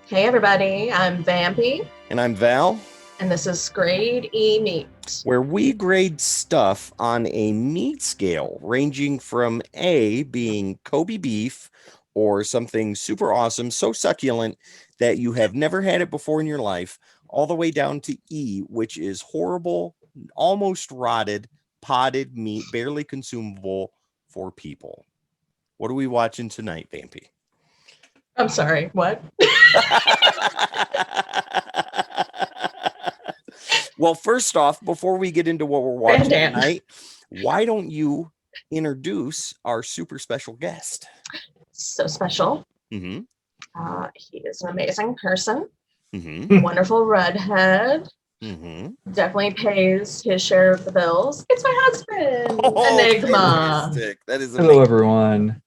Hey everybody, I'm Vampy, And I'm Val, and this is Grade E Meat. where we grade stuff on a meat scale ranging from A being Kobe beef or something super awesome, so succulent that you have never had it before in your life, all the way down to E, which is horrible, almost rotted, potted meat, barely consumable for people. What are we watching tonight, Vampy? I'm sorry, what? Well, first off, before we get into what we're Van watching Damme. tonight, why don't you introduce our super special guest? So special. Mm-hmm. He is an amazing person, Mm-hmm. wonderful redhead, Mm-hmm. definitely pays his share of the bills. It's my husband, Oh, Enigma. fantastic. That is Hello, amazing. everyone.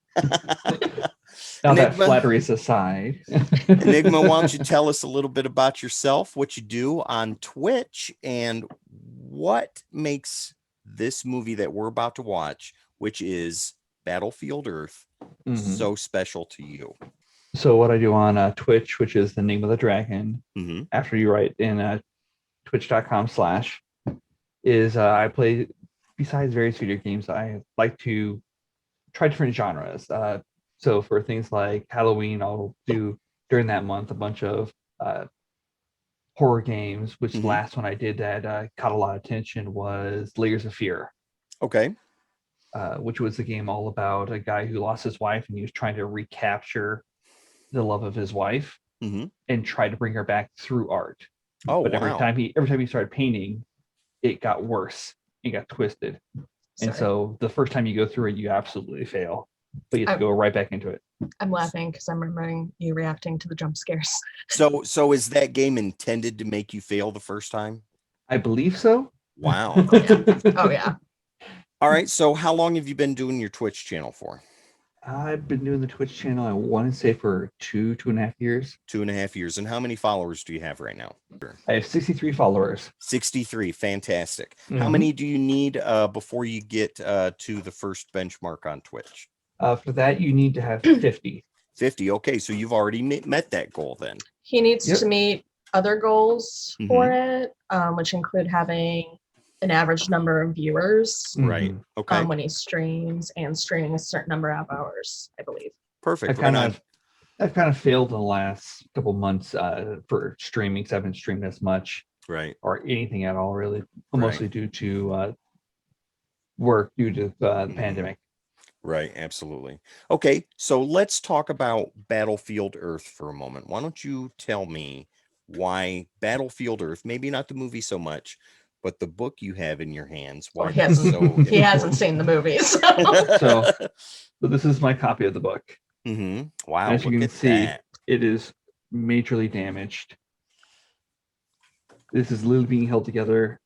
Now that Enigma, flattery's aside. Enigma, why don't you tell us a little bit about yourself, what you do on Twitch, and what makes this movie that we're about to watch, which is Battlefield Earth, so special to you? So what I do on Twitch, which is the name of the dragon, Mm-hmm. after you write in twitch.com/ is I play, besides various video games, I like to try different genres. So for things like Halloween, I'll do during that month a bunch of horror games, which the Mm-hmm. last one I did that caught a lot of attention was Layers of Fear. Okay. Which was a game all about a guy who lost his wife and he was trying to recapture the love of his wife Mm-hmm. and try to bring her back through art. Oh, But wow. every time he started painting, it got worse. It got twisted. Sorry. And so the first time you go through it, you absolutely fail. But you have to go right back into it. I'm laughing because I'm remembering you reacting to the jump scares. So is that game intended to make you fail the first time? I believe so. Wow. Oh yeah. All right. So how long have you been doing your Twitch channel for? I've been doing the Twitch channel, I want to say, for 2.5 years. 2.5 years. And how many followers do you have right now? I have 63 followers. 63. Fantastic. How Mhm. many do you need before you get to the first benchmark on Twitch? For that, you need to have 50. 50. Okay. So you've already met that goal then. He needs Yep. to meet other goals for it, which include having an average number of viewers Right. Okay. when he streams and streaming a certain number of hours, I believe. Perfect. I've kind of failed in the last couple months for streaming because I haven't streamed as much Right. or anything at all, really, mostly due to work due to the pandemic. Right, absolutely. Okay, so let's talk about Battlefield Earth for a moment. Why don't you tell me why Battlefield Earth, maybe not the movie so much, but the book you have in your hands, why Well, he hasn't seen the movies. So this is my copy of the book. Wow, as you can see, it is majorly damaged. This is literally being held together.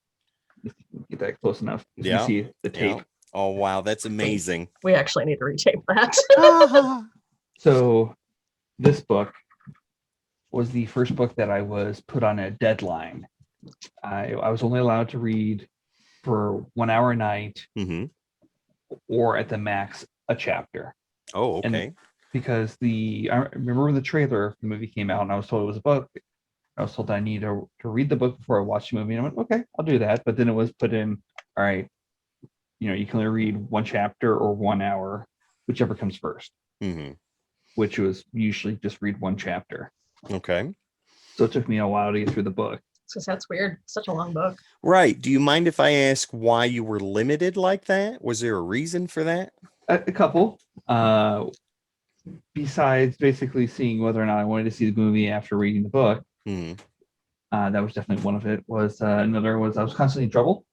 If you can get that close enough, you can see the tape. Yeah. Oh, wow, that's amazing. We actually need to retape that. So this book was the first book that I was put on a deadline. I was only allowed to read for 1 hour a night, or at the max a chapter. Oh, okay. And because I remember when the trailer of the movie came out and I was told it was a book, I was told I need to read the book before I watch the movie. And I went, okay, I'll do that. But then it was put in, all right, you can only read one chapter or 1 hour, whichever comes first, which was usually just read one chapter. Okay. So it took me a while to get through the book. Because that's weird. Such a long book. Right. Do you mind if I ask why you were limited like that? Was there a reason for that? A couple. Besides basically seeing whether or not I wanted to see the movie after reading the book. That was definitely one of it. Another was I was constantly in trouble.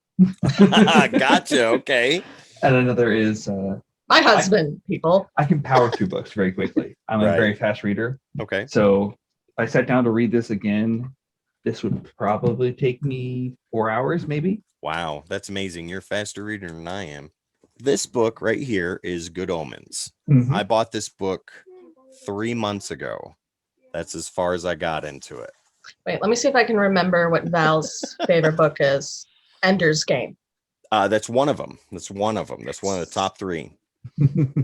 Gotcha. Okay. And another is my husband. I can power through books very quickly. I'm a very fast reader. Okay. So if I sat down to read this again, this would probably take me 4 hours, maybe. Wow, that's amazing. You're a faster reader than I am. This book right here is Good Omens. I bought this book 3 months ago. That's as far as I got into it. Wait, let me see if I can remember what Val's favorite book is. Ender's Game. That's one of them. That's one of the top 3.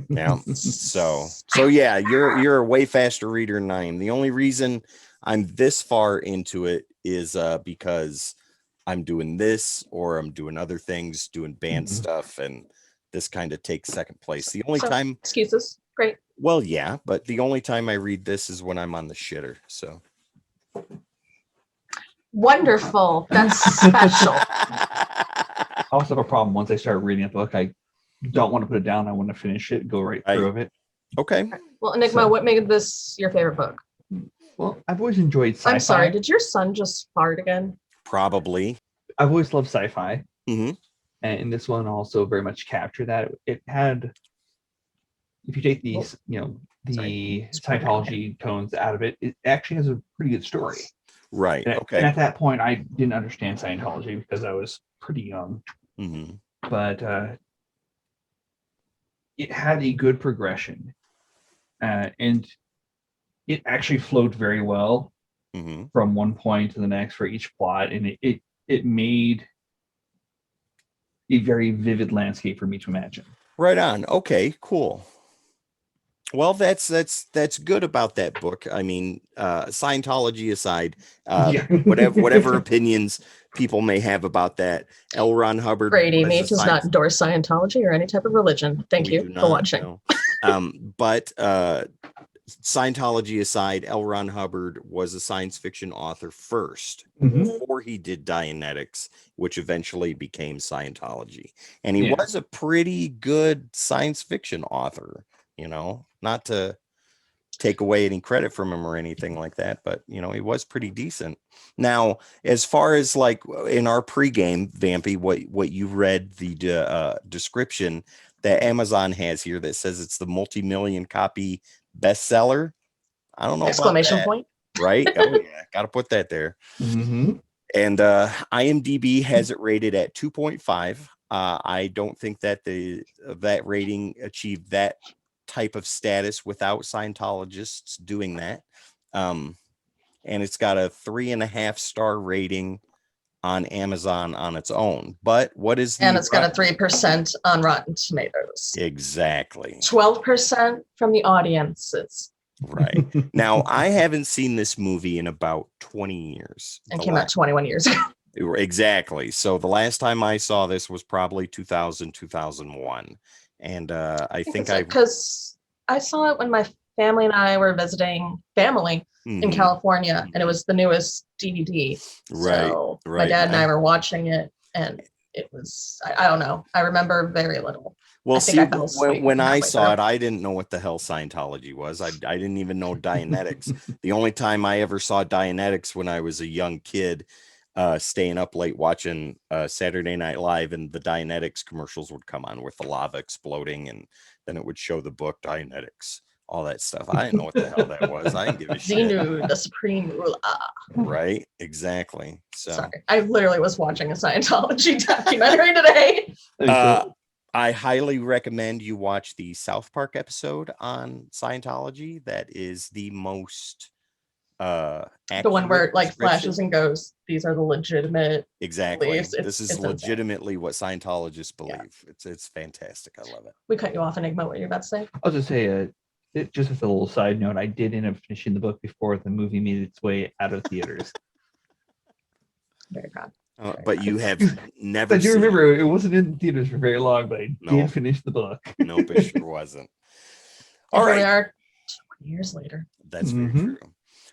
Yeah. So yeah, you're a way faster reader than I am. The only reason I'm this far into it is because I'm doing this or I'm doing other things, doing band stuff, and this kind of takes second place. The only time excuses. Great. Well, yeah, but the only time I read this is when I'm on the shitter. So Wonderful. That's special. I also have a problem once I start reading a book. I don't want to put it down. I want to finish it, go right through of it. Okay. Well, Enigma, what made this your favorite book? Well, I've always enjoyed sci-fi. I'm sorry, did your son just fart again? Probably. I've always loved sci-fi. Mm-hmm. And this one also very much captured that. It had, if you take these, the Scientology tones out of it, it actually has a pretty good story. Right. And okay. And at that point, I didn't understand Scientology because I was pretty young. Mm-hmm. But it had a good progression, and it actually flowed very well from one point to the next for each plot, and it made a very vivid landscape for me to imagine. Right on. Okay, cool. Well, that's good about that book. I mean, Scientology aside, whatever opinions people may have about that, L. Ron Hubbard. Grady Mate does not endorse Scientology or any type of religion. Thank you for watching. No. But Scientology aside, L. Ron Hubbard was a science fiction author first before he did Dianetics, which eventually became Scientology. And he was a pretty good science fiction author, not to take away any credit from him or anything like that, but he was pretty decent. Now, as far as like in our pregame, Vampy, what you read the description that Amazon has here that says it's the multi-million copy bestseller. I don't know. Exclamation point. Right? Oh yeah, gotta put that there. And IMDb has it rated at 2.5. I don't think that that rating achieved that type of status without Scientologists doing that. And it's got a 3.5-star rating on Amazon on its own. But what is and it's got a 3% on Rotten Tomatoes. Exactly. 12% from the audiences. Right. Now, I haven't seen this movie in about 20 years. And came out 21 years ago. Exactly. So the last time I saw this was probably 2000, 2001. And I think because I saw it when my family and I were visiting family in California, and it was the newest DVD. Right. So my dad and I were watching it, and it was, I don't know. I remember very little. Well, see, when I saw it, I didn't know what the hell Scientology was. I didn't even know Dianetics. The only time I ever saw Dianetics when I was a young kid, staying up late watching Saturday Night Live, and the Dianetics commercials would come on with the lava exploding, and then it would show the book Dianetics, all that stuff. I didn't know what the hell that was. I didn't give a shit. Xenu, the supreme ruler. Right, exactly. So sorry, I literally was watching a Scientology documentary today. I highly recommend you watch the South Park episode on Scientology. That is the most the one where it like flashes and goes, these are the legitimate beliefs. This is legitimately what Scientologists believe. It's fantastic. I love it. We cut you off, Enigma. What are you about to say? I'll just say just as a little side note, I did end up finishing the book before the movie made its way out of theaters. Very proud. But you have never. I do remember it wasn't in theaters for very long, but I did finish the book. Nope, it sure wasn't. All right. We are 20 years later. That's very true.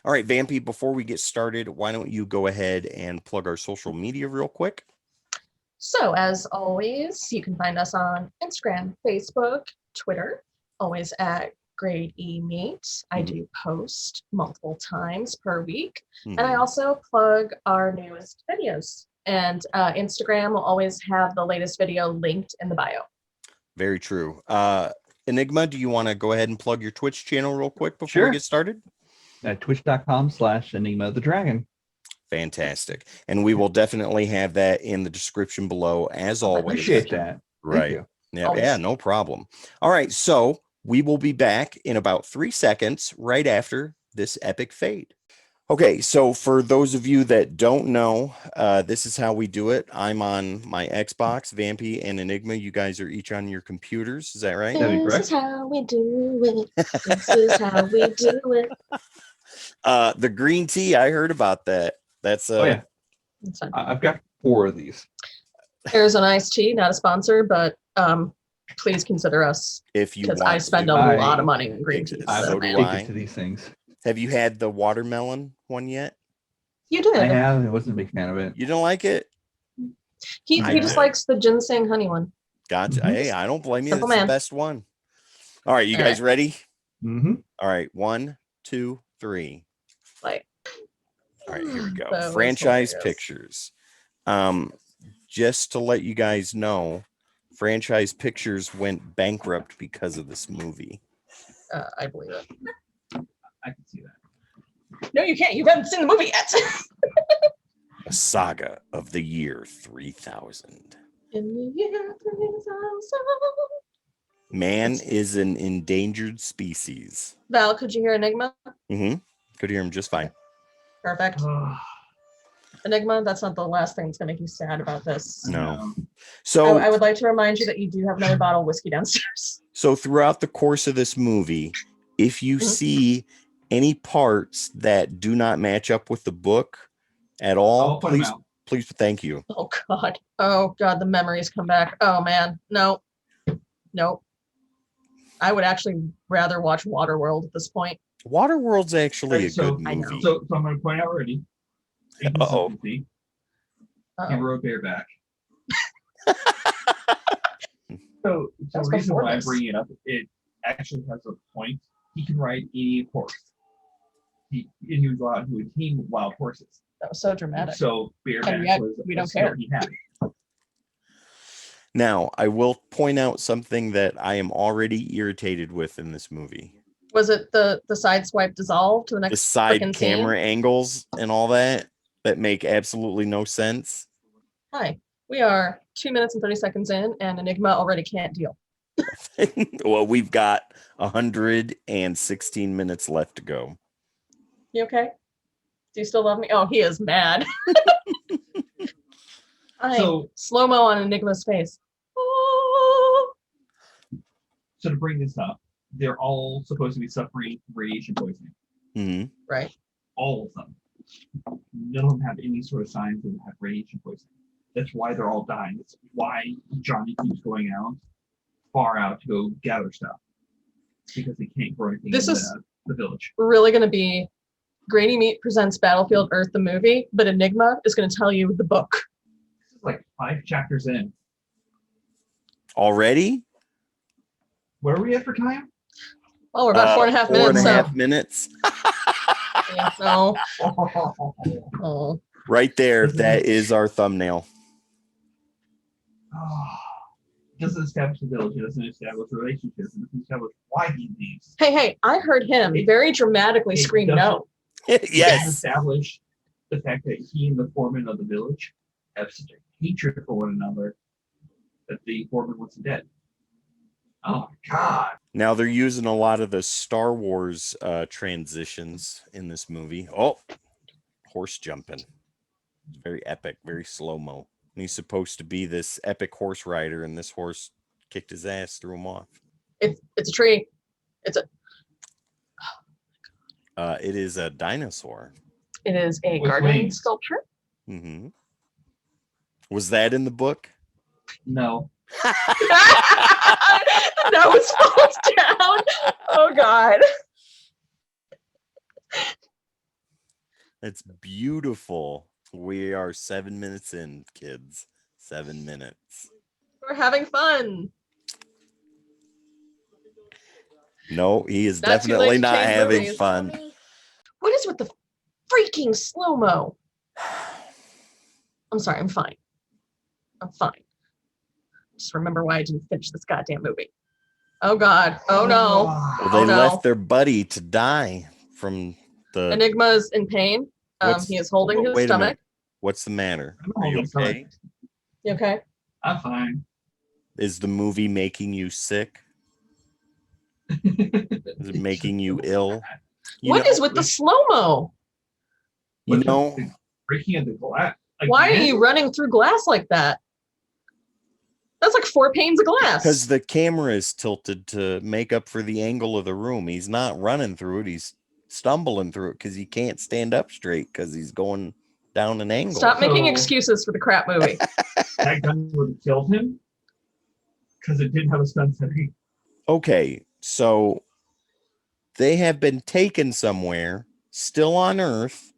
All right, Vampy, before we get started, why don't you go ahead and plug our social media real quick? So, as always, you can find us on Instagram, Facebook, Twitter, always at Grade E Meet. I do post multiple times per week. And I also plug our newest videos. And Instagram will always have the latest video linked in the bio. Very true. Enigma, do you want to go ahead and plug your Twitch channel real quick before we get started? At twitch.com/Enigma the Dragon. Fantastic. And we will definitely have that in the description below, as always. Appreciate that. Right. Yeah, no problem. All right. So we will be back in about 3 seconds right after this epic fade. Okay, so for those of you that don't know, this is how we do it. I'm on my Xbox, Vampy and Enigma. You guys are each on your computers. Is that right? That'd be This correct. is how we do it. This is how we do it. The green tea, I heard about that. That's Oh yeah, It's fine. I've got 4 of these. There's an iced tea, not a sponsor, but please consider us if you because want I spend to. a lot of money in green Ex- tea. I'm So do man. I. addicted to these things. Have you had the watermelon one yet? You I did. have. I wasn't a big fan of it. You don't like it? He I just did. likes the ginseng honey one. Gotcha. Mhm. Hey, I don't blame you. Simple That's the man. best one. All right, you All guys ready? Mm-hmm. All right, 1, 2, 3. Like, All right, here we go. that was Franchise hilarious. Pictures. Just to let you guys know, Franchise Pictures went bankrupt because of this movie. I believe it. I can see that. No, you can't. You haven't seen the movie yet. A saga of the year 3000. In the year 3000. Man is an endangered species. Val, could you hear Enigma? Mm-hmm. Could hear him just fine. Perfect. Enigma, that's not the last thing that's going to make you sad about this. No. So I would like to remind you that you do have another bottle of whiskey downstairs. So throughout the course of this movie, if you Mhm. see any parts that do not match up with the book at all, I'll point 'em out. please, thank you. Oh God. Oh God, the memories come back. Oh man. No. Nope. I would actually rather watch Waterworld at this point. Waterworld's actually Right, a so- good I know. movie. So I'm going to point out already. Uh-oh. Inconsistency. Uh-oh. He wrote bareback. So the That's reason before why I this. bring it up, it actually has a point. He can ride any horse. He would go out and he would tame wild horses. That was so dramatic. So bareback And yet, was we a don't skill care. he had. Now, I will point out something that I am already irritated with in this movie. Was it the side swipe dissolve to the The next side frickin' camera scene? angles and all that make absolutely no sense. Hi. We are 2 minutes and 30 seconds in, and Enigma already can't deal. Well, we've got 116 minutes left to go. You okay? Do you still love me? Oh, he is mad. Hi. So- Slow-mo on Enigma's face. Oh. So to bring this up, they're all supposed to be suffering radiation poisoning. Hmm. Right. All of them. None of them have any sort of signs of have radiation poisoning. That's why they're all dying. That's why Johnny keeps going out, far out to go gather stuff. Because they can't grow anything This in is- the village. Really going to be Grady Meat presents Battlefield Earth, the movie, but Enigma is going to tell you the book. This is like 5 chapters in. Already? Where are we at for time? Oh, we're about 4.5 4 and minutes. a So, half minutes. yeah, no. Oh. Right there. That is our thumbnail. Doesn't establish the village. It doesn't establish relationships. It doesn't establish why he leaves. Hey, I heard him very dramatically It scream doesn't- no. It doesn't Yes. establish the fact that he and the foreman of the village have such a hatred for one another that the foreman wants him dead. Oh my God. Now they're using a lot of the Star Wars transitions in this movie. Oh, horse jumping. Very epic, very slow-mo. And he's supposed to be this epic horse rider, and this horse kicked his ass, threw him off. It's a tree. It's a. It is a dinosaur. It is a With garden wings. sculpture. Hmm. Was that in the book? No. That was falls down. Oh God. It's beautiful. We are 7 minutes in, kids. 7 minutes. We're having fun. No, he is Not too late definitely to not change having movies. fun. What is with the freaking slow-mo? I'm sorry, I'm fine. I'm fine. Just remember why I didn't finish this goddamn movie. Oh God. Oh no. Well, Oh, they no. left their buddy to die from the. Enigma is in pain. What's- He is holding his wait a stomach. minute. What's the matter? I'm Are you holding stomach. okay? You okay? I'm fine. Is the movie making you sick? Is it making you ill? What is with the slow-mo? You But know, the breaking of the glass. Why are you running through glass like that? That's like 4 panes of glass. because the camera is tilted to make up for the angle of the room. He's not running through it. He's stumbling through it because he can't stand up straight because he's going down an angle. Stop making So- excuses for the crap movie. That gun would have killed him because it didn't have a stun setting. Okay, so they have been taken somewhere, still on Earth,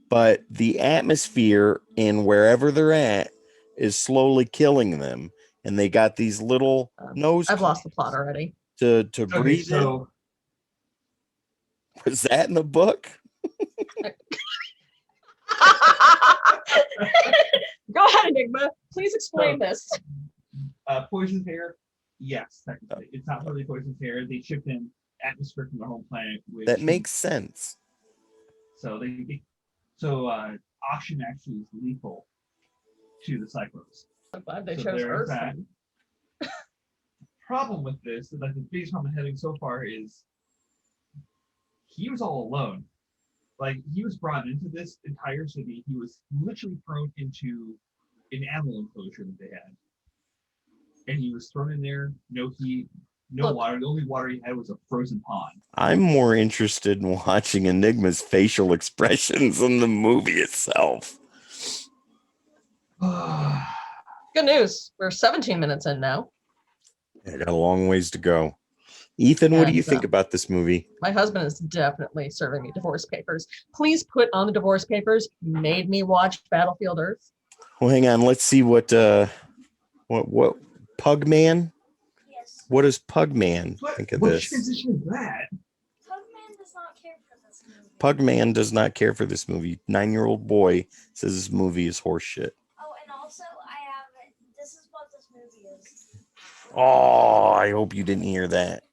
but the atmosphere in wherever they're at is slowly killing them. And they got these little nose I've lost the plot already. to Okay, breathe so in. Was that in the book? Go ahead, Enigma. Please explain this. poison's hair, yes, technically. It's not really poison's hair. They shipped in atmosphere from their home planet. Which, That makes sense. so oxygen actually is lethal to the Cyclones. I'm glad they So chose there Earth. is that. Problem with this, like the biggest problem I'm having so far is he was all alone. Like he was brought into this entire city. He was literally thrown into an animal enclosure that they had. And he was thrown in there, no heat, no Look. water. The only water he had was a frozen pond. I'm more interested in watching Enigma's facial expressions than the movie itself. Good news. We're 17 minutes in now. I got a long ways to go. Ethan, what do you And, think about this movie? My husband is definitely serving me divorce papers. Please put on the divorce papers. You made me watch Battlefield Earth. Well, hang on. Let's see what Pugman? Yes. What does Pugman think of What this? transition is that? Pugman does not care for this movie. Pugman does not care for this movie. 9-year-old boy says this movie is horseshit. Oh, and also I have this is what this movie is. Oh, I hope you didn't hear that.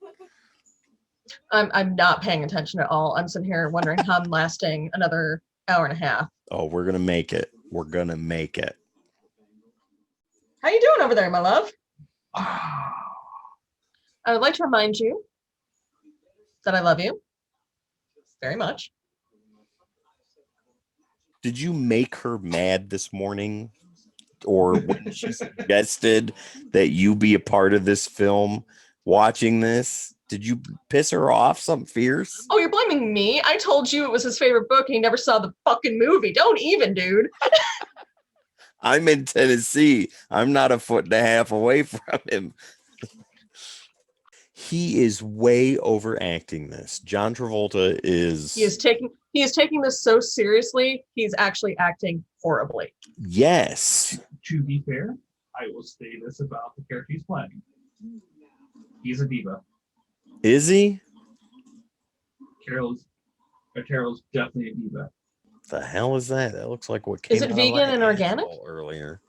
I'm not paying attention at all. I'm sitting here wondering how I'm lasting another hour and a half. Oh, we're gonna make it. We're gonna make it. How you doing over there, my love? Ah, I would like to remind you that I love you very much. Did you make her mad this morning? Or when she suggested that you be a part of this film watching this? Did you piss her off something fierce? Oh, you're blaming me? I told you it was his favorite book and he never saw the fucking movie. Don't even, dude. I'm in Tennessee. I'm not a foot and a half away from him. He is way overacting this. John Travolta is He is taking this so seriously, he's actually acting horribly. yes. to be fair, I will say this about the character he's playing. He's a diva. Is he? Carol's definitely a diva. The hell is that? That looks like what came Is it out of vegan my and organic? asshole earlier.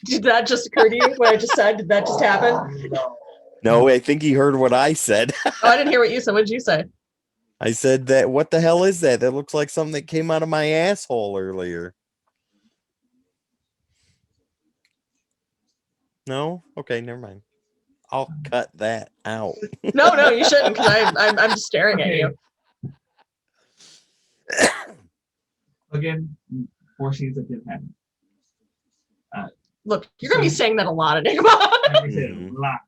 Did that just occur to you? What I just said? Did that just happen? No. No, I think he heard what I said. Oh, I didn't hear what you said. What did you say? I said that what the hell is that? That looks like something that came out of my asshole earlier. No? Okay, never mind. I'll cut that out. No, you shouldn't, because I'm just staring at you. Again, 4 scenes that didn't happen. Look, you're gonna be saying that a lot, Enigma. I said a lot.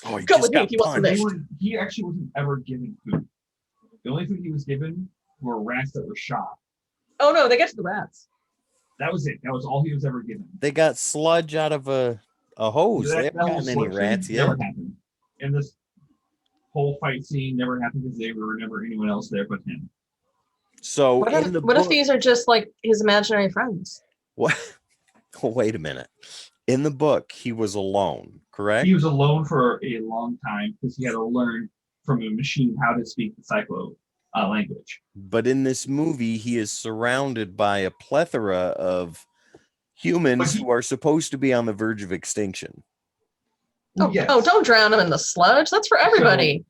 Oh, he Go just with me got if you want some punched. He actually wasn't ever given food. The only food he was given were rats that were shot. Oh no, they get to the rats. That was it. That was all he was ever given. They got sludge out of a hose. They haven't gotten any selection rats yet. Never happened. And this whole fight scene never happened because they were never anyone else there but him. So What in if, the what if book, these are just like his imaginary friends? what? Oh, wait a minute. In the book, he was alone, correct? He was alone for a long time because he had to learn from a machine how to speak the Cyclo language. But in this movie, he is surrounded by a plethora of humans who are supposed to be on the verge of extinction. Oh, Yes. oh, don't drown him in the sludge. That's for everybody.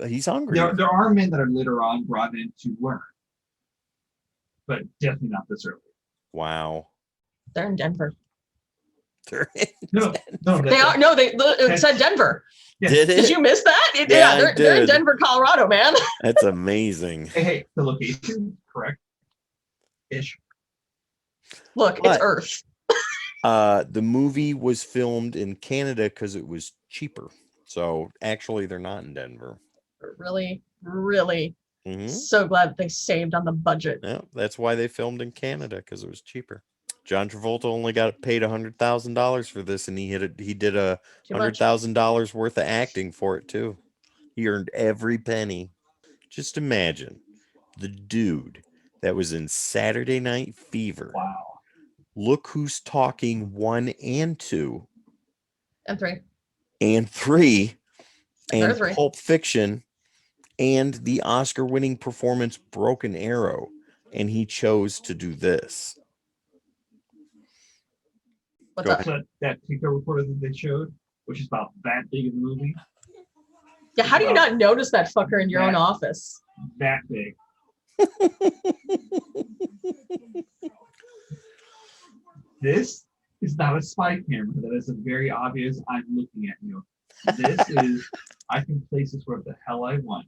He's hungry. There are men that are later on brought in to learn, but definitely not this early. Wow. They're in Denver. They're in No, no, They are no, it said Denver. Yes. Did Did it? you miss that? Yeah, I they're in did. Denver, Colorado, man. That's amazing. Hey, the location correct? Ish. Look, it's But- Earth. The movie was filmed in Canada because it was cheaper. So actually, they're not in Denver. Really, really Mhm. so glad they saved on the budget. Yeah, that's why they filmed in Canada because it was cheaper. John Travolta only got paid $100,000 for this, and he did a Too much. $100,000 worth of acting for it too. He earned every penny. Just imagine the dude that was in Saturday Night Fever. Wow. Look Who's Talking 1 and 2 And 3. and 3 There are and 3. Pulp Fiction and the Oscar-winning performance Broken Arrow, and he chose to do this. What's Go up? So that TikTok reporter that they showed, which is about that big in the movie, Yeah, how do you not notice that fucker in your own Yeah. office? that big. This is not a spy camera. That is a very obvious. I'm looking at you. This is. I can place this wherever the hell I want.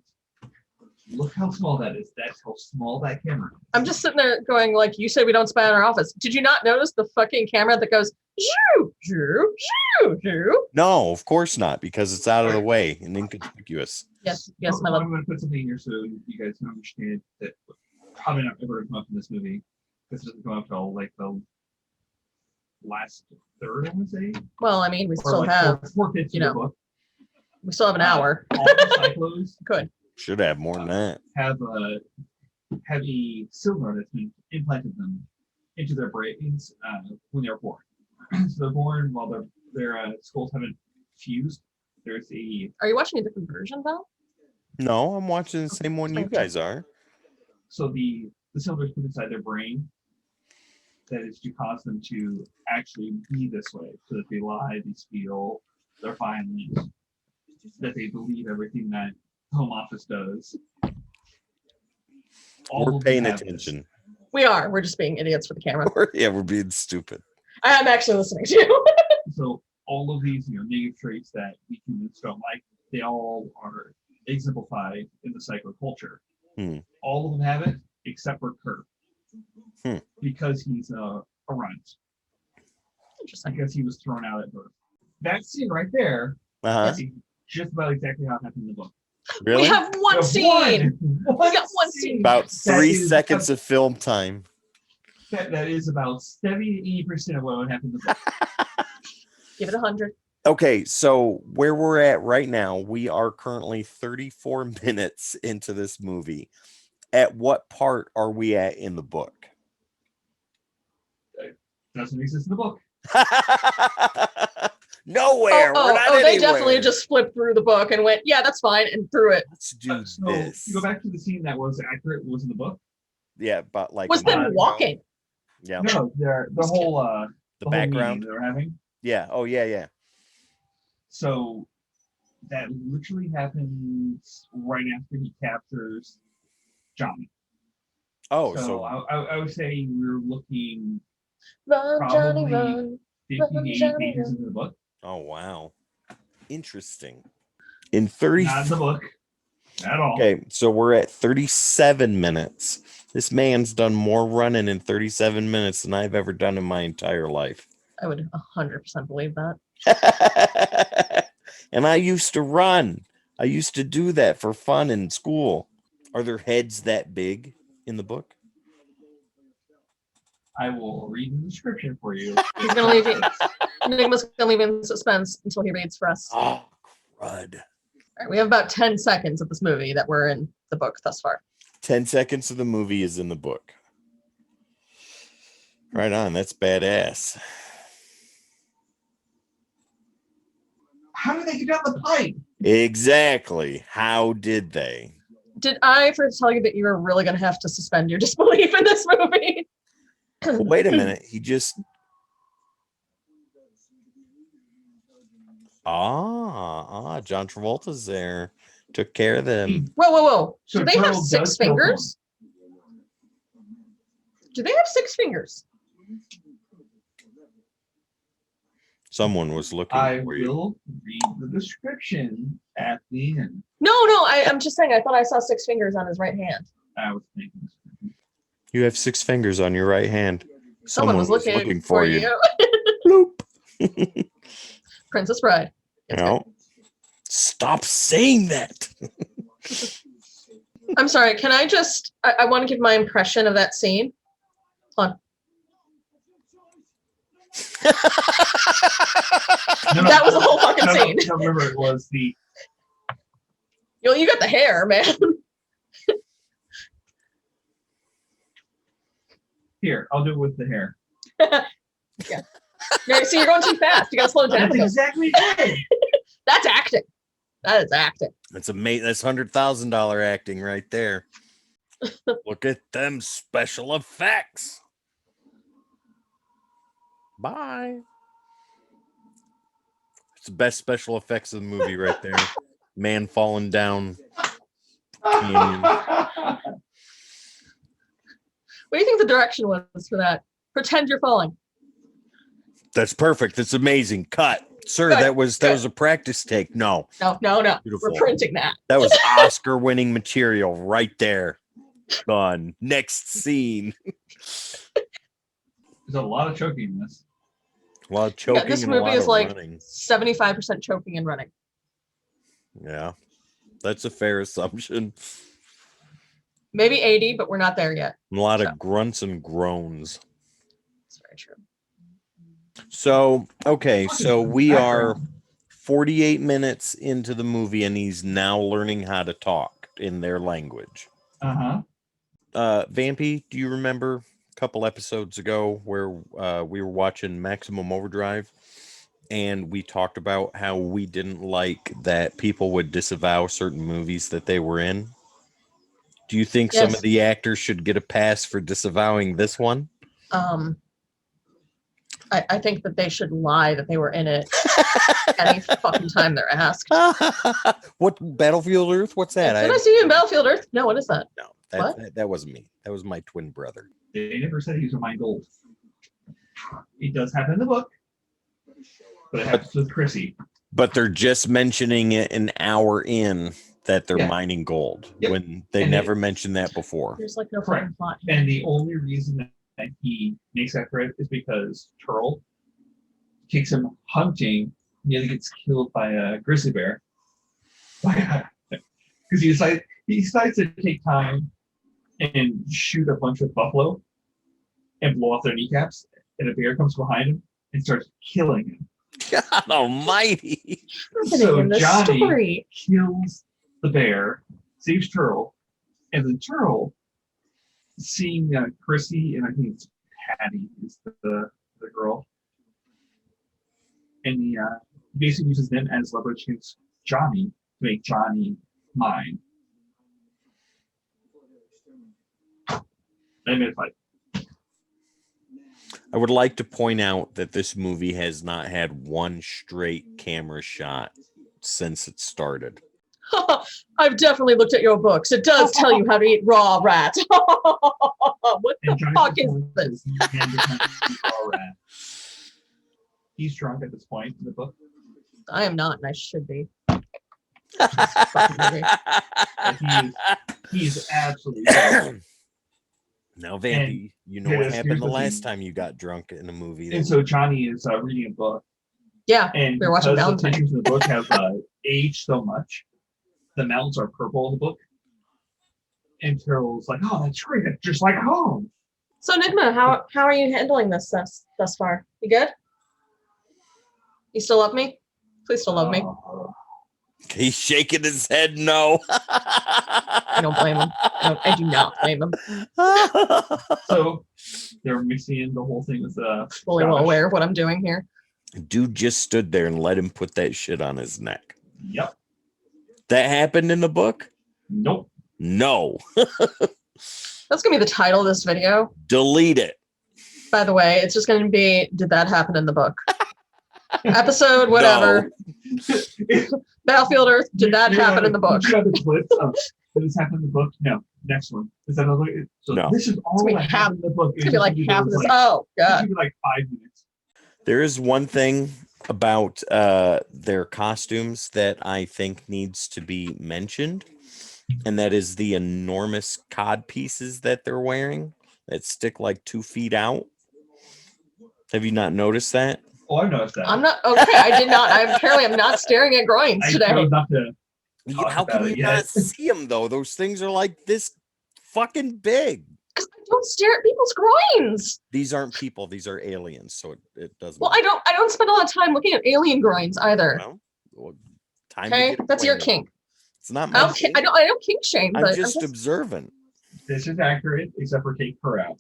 Look how small that is. That's how small that camera is. I'm just sitting there going, like, you say we don't spy in our office. Did you not notice the fucking camera that goes, shoo, shoo, shoo, shoo? No, of course not, because it's out of the way and inconspicuous. Yes, yes, my So love. I'm going to put something here so you guys can understand that probably not ever come up in this movie. This doesn't come up till like the last third, I would say. Well, I mean, we Or still like have, four kids you in know, the book. we still have an hour. All the cyclos Good. Should have more than that. have a cylinder that's been implanted them into their brains when they're born. So they're born while their skulls haven't fused. There's a Are you watching a different version, though? No, I'm watching the same one you guys are. so the cylinder is put inside their brain that is to cause them to actually be this way, so that they lie, they steal, they're violent, that they believe everything that Home Office does. All We're of them paying have this. attention. We are. We're just being idiots for the camera. We're being stupid. I am actually listening to you. So all of these, negative traits that we humans don't like, they all are exemplified in the psychoculture. Hmm. All of them have it except for Kurt, Hmm. because he's a runt, Interesting. because he was thrown out at birth. That scene right there Uh-huh. is just about exactly how it happened in the book. Really? We have one We scene. have We got one scene. About That 3 is- seconds of film time. That is about 70 to 80% of what would happen in the book. Give it 100. Okay, so where we're at right now, we are currently 34 minutes into this movie. At what part are we at in the book? Doesn't exist in the book. Nowhere. We're not they anywhere. definitely just flipped through the book and went, yeah, that's fine, and threw it. Let's do So this. you go back to the scene that was accurate, was in the book. Yeah, but like Was a them minute ago. walking. Yeah, No, the Just whole the whole meeting background. they're having. Yeah. Oh yeah, yeah. So that literally happens right after he captures Johnny. Oh, so so I would say we're looking Run, Johnny, Probably- run. 50 to 80 Johnny, pages run. into the book. oh wow. Interesting. In 30 Not in the book at all. Okay, so we're at 37 minutes. This man's done more running in 37 minutes than I've ever done in my entire life. I would 100% believe that. And I used to run. I used to do that for fun in school. Are their heads that big in the book? I will read the description for you. He's going to leave you. Enigma's going to leave you in suspense until he reads for us. All Oh, crud. right, we have about 10 seconds of this movie that were in the book thus far. 10 seconds of the movie is in the book. Right on. That's badass. How did they get down the pipe? Exactly. How did they? Did I ever tell you that you were really going to have to suspend your disbelief in this movie? Well, wait a minute. He just. John Travolta's there. Took care of them. Whoa, whoa, whoa. So Do they have Turtle does 6 kill fingers? Do they have 6 fingers? Someone was looking I for you. will read the description at the end. No, I'm just saying, I thought I saw 6 fingers on his right hand. I was thinking. You have 6 fingers on your right hand. Someone was looking for you. Bloop. Princess Bride. It's good. No. Stop saying that. I'm sorry, can I just, I want to give my impression of that scene. Hold on. That was the whole fucking scene. No, remember, it was the You got the hair, man. here. I'll do it with the hair. See, you're going too fast. You got to slow it down. That's exactly it. That's acting. That is acting. That's that's $100,000 acting right there. Look at them special effects. Bye. It's the best special effects of the movie right there. Man falling down. Canyon. What do you think the direction was for that? Pretend you're falling. That's perfect. That's amazing. Cut. Sir, Good, that was a practice take. No. No. Beautiful. We're printing that. That was Oscar-winning material right there. Done. Next scene. There's a lot of choking in this. A lot of choking This and a movie lot is of like running. 75% choking and running. Yeah, that's a fair assumption. Maybe 80, but we're not there yet. A lot of grunts and groans. That's very true. So, okay, so we are 48 minutes into the movie and he's now learning how to talk in their language. Vampy, do you remember a couple episodes ago where we were watching Maximum Overdrive and we talked about how we didn't like that people would disavow certain movies that they were in? Do you think some of the actors should get a pass for disavowing this one? I think that they should lie that they were in it any fucking time they're asked. What, Battlefield Earth? What's that? Did I see you in Battlefield Earth? No, what is that? No, What? that wasn't me. That was my twin brother. They never said he was a mine gold. It does happen in the book, but it happens with Chrissy. But they're just mentioning it an hour in that they're mining gold when they never mentioned that before. There's like no fucking plot. And the only reason that he makes that threat is because Turl takes him hunting, nearly gets killed by a grizzly bear. Because he decides to take time and shoot a bunch of buffalo and blow off their kneecaps, and a bear comes behind him and starts killing him. God almighty. So Johnny kills the bear, saves Turl, and then Turl, seeing Chrissy, and I think it's Patty is the girl, and he basically uses them as leverage against Johnny to make Johnny mine. They made a fight. I would like to point out that this movie has not had one straight camera shot since it started. I've definitely looked at your books. It does tell you how to eat raw rat. What the fuck is this? He's drunk at this point in the book. I am not, and I should be. He's absolutely drunk. Now, Vampy, you know what happened the last time you got drunk in a movie. And so Johnny is reading a book. Yeah, and we were watching because the Valentine. pictures in the book have aged so much, the mountains are purple in the book. And Turtle's like, oh, that's great. That's just like home. So, Enigma, how are you handling this thus far? You good? You still love me? Please still love me. He's shaking his head no. I don't blame him. I do not blame him. So they're mixing in the whole thing with fully well aware of what I'm doing here. Dude just stood there and let him put that shit on his neck. Yep. That happened in the book? Nope. No. That's gonna be the title of this video. Delete it. By the way, it's just gonna be, did that happen in the book? Episode, whatever. Battlefield Earth, did that happen in the book? You got the clips of, did this happen in the book? No. Next one. Is that another? So no. This is all that happened in the book. It's gonna be like half of this. Oh, God. It's gonna be like 5 minutes. There is one thing about their costumes that I think needs to be mentioned, and that is the enormous cod pieces that they're wearing that stick like 2 feet out. Have you not noticed that? Oh, I've noticed that. I'm not okay. I did not. I apparently am not staring at groins I today. chose not to. Talk How about can it you yet. not see them though? Those things are like this fucking big. Because I don't stare at people's groins. These aren't people; these are aliens. So it doesn't. Well, I don't spend a lot of time looking at alien groins either. Well, time to Okay, get that's your acquainted. kink. It's not I my don't, kink. I don't kink shame, I'm but just observant. This is accurate, except for Kate Corral.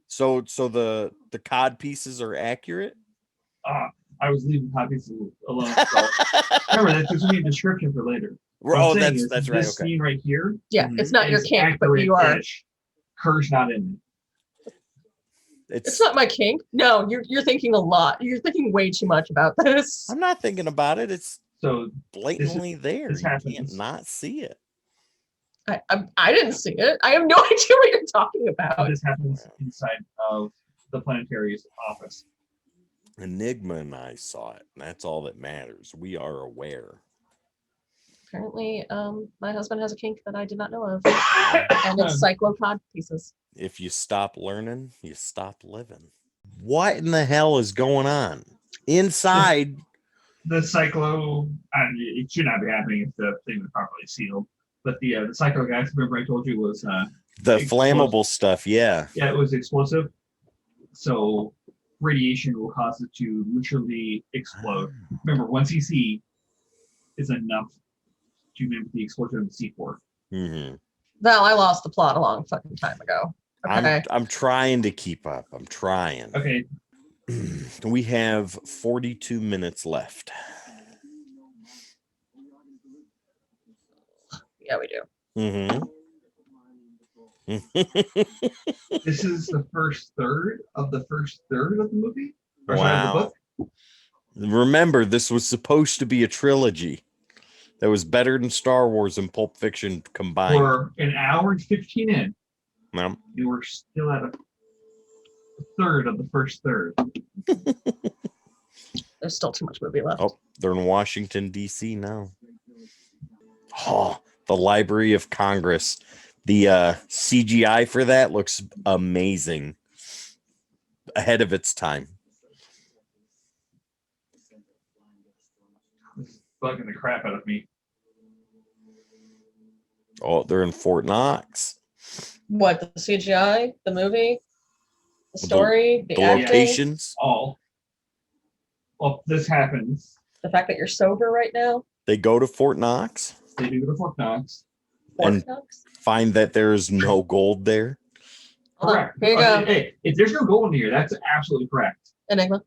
So the cod pieces are accurate. I was leaving copies alone. So. Remember, that's just a description for later. Oh, that's right. This Okay. scene right here. yeah, it's not your is kink, but you are. accurate-ish. Kerr's not in it. It's not my kink. No, you're thinking a lot. You're thinking way too much about this. I'm not thinking about it. It's So blatantly there. this You can't happens. not see it. I didn't see it. I have no idea what you're talking about. this happens inside of the planetary's office. Enigma and I saw it. And that's all that matters. We are aware. Apparently, my husband has a kink that I did not know of, and it's cyclopod pieces. If you stop learning, you stop living. What in the hell is going on inside? The cyclo, it should not be happening if the thing was properly sealed. But the cyclo gas, remember I told you was The explosive. flammable stuff, yeah. Yeah, it was explosive. So radiation will cause it to literally explode. Remember, 1 cc is enough to mimic the explosion of the C4. Mm-hmm. Val, I lost the plot a long fucking time ago. Okay. I'm trying to keep up. I'm trying. Okay, We have 42 minutes left. Yeah, we do. Mm-hmm. this is the first third of the movie. Or sorry, of the Wow. book. Remember, this was supposed to be a trilogy that was better than Star Wars and Pulp Fiction combined. For an hour and 15 in, No. you were still at a third of the first third. There's still too much movie left. Oh, they're in Washington, D.C. now. Oh, the Library of Congress. The CGI for that looks amazing. Ahead of its time. It's bugging the crap out of me. Oh, they're in Fort Knox. What, the CGI, the movie, the story, the The acting, locations, Well, this happens. the fact that you're sober right now. they go to Fort Knox They do go to Fort Knox. and Fort Knox? find that there's no gold there. Hold on, Correct. here you go. Hey, if there's no gold in here, that's absolutely correct. Enigma.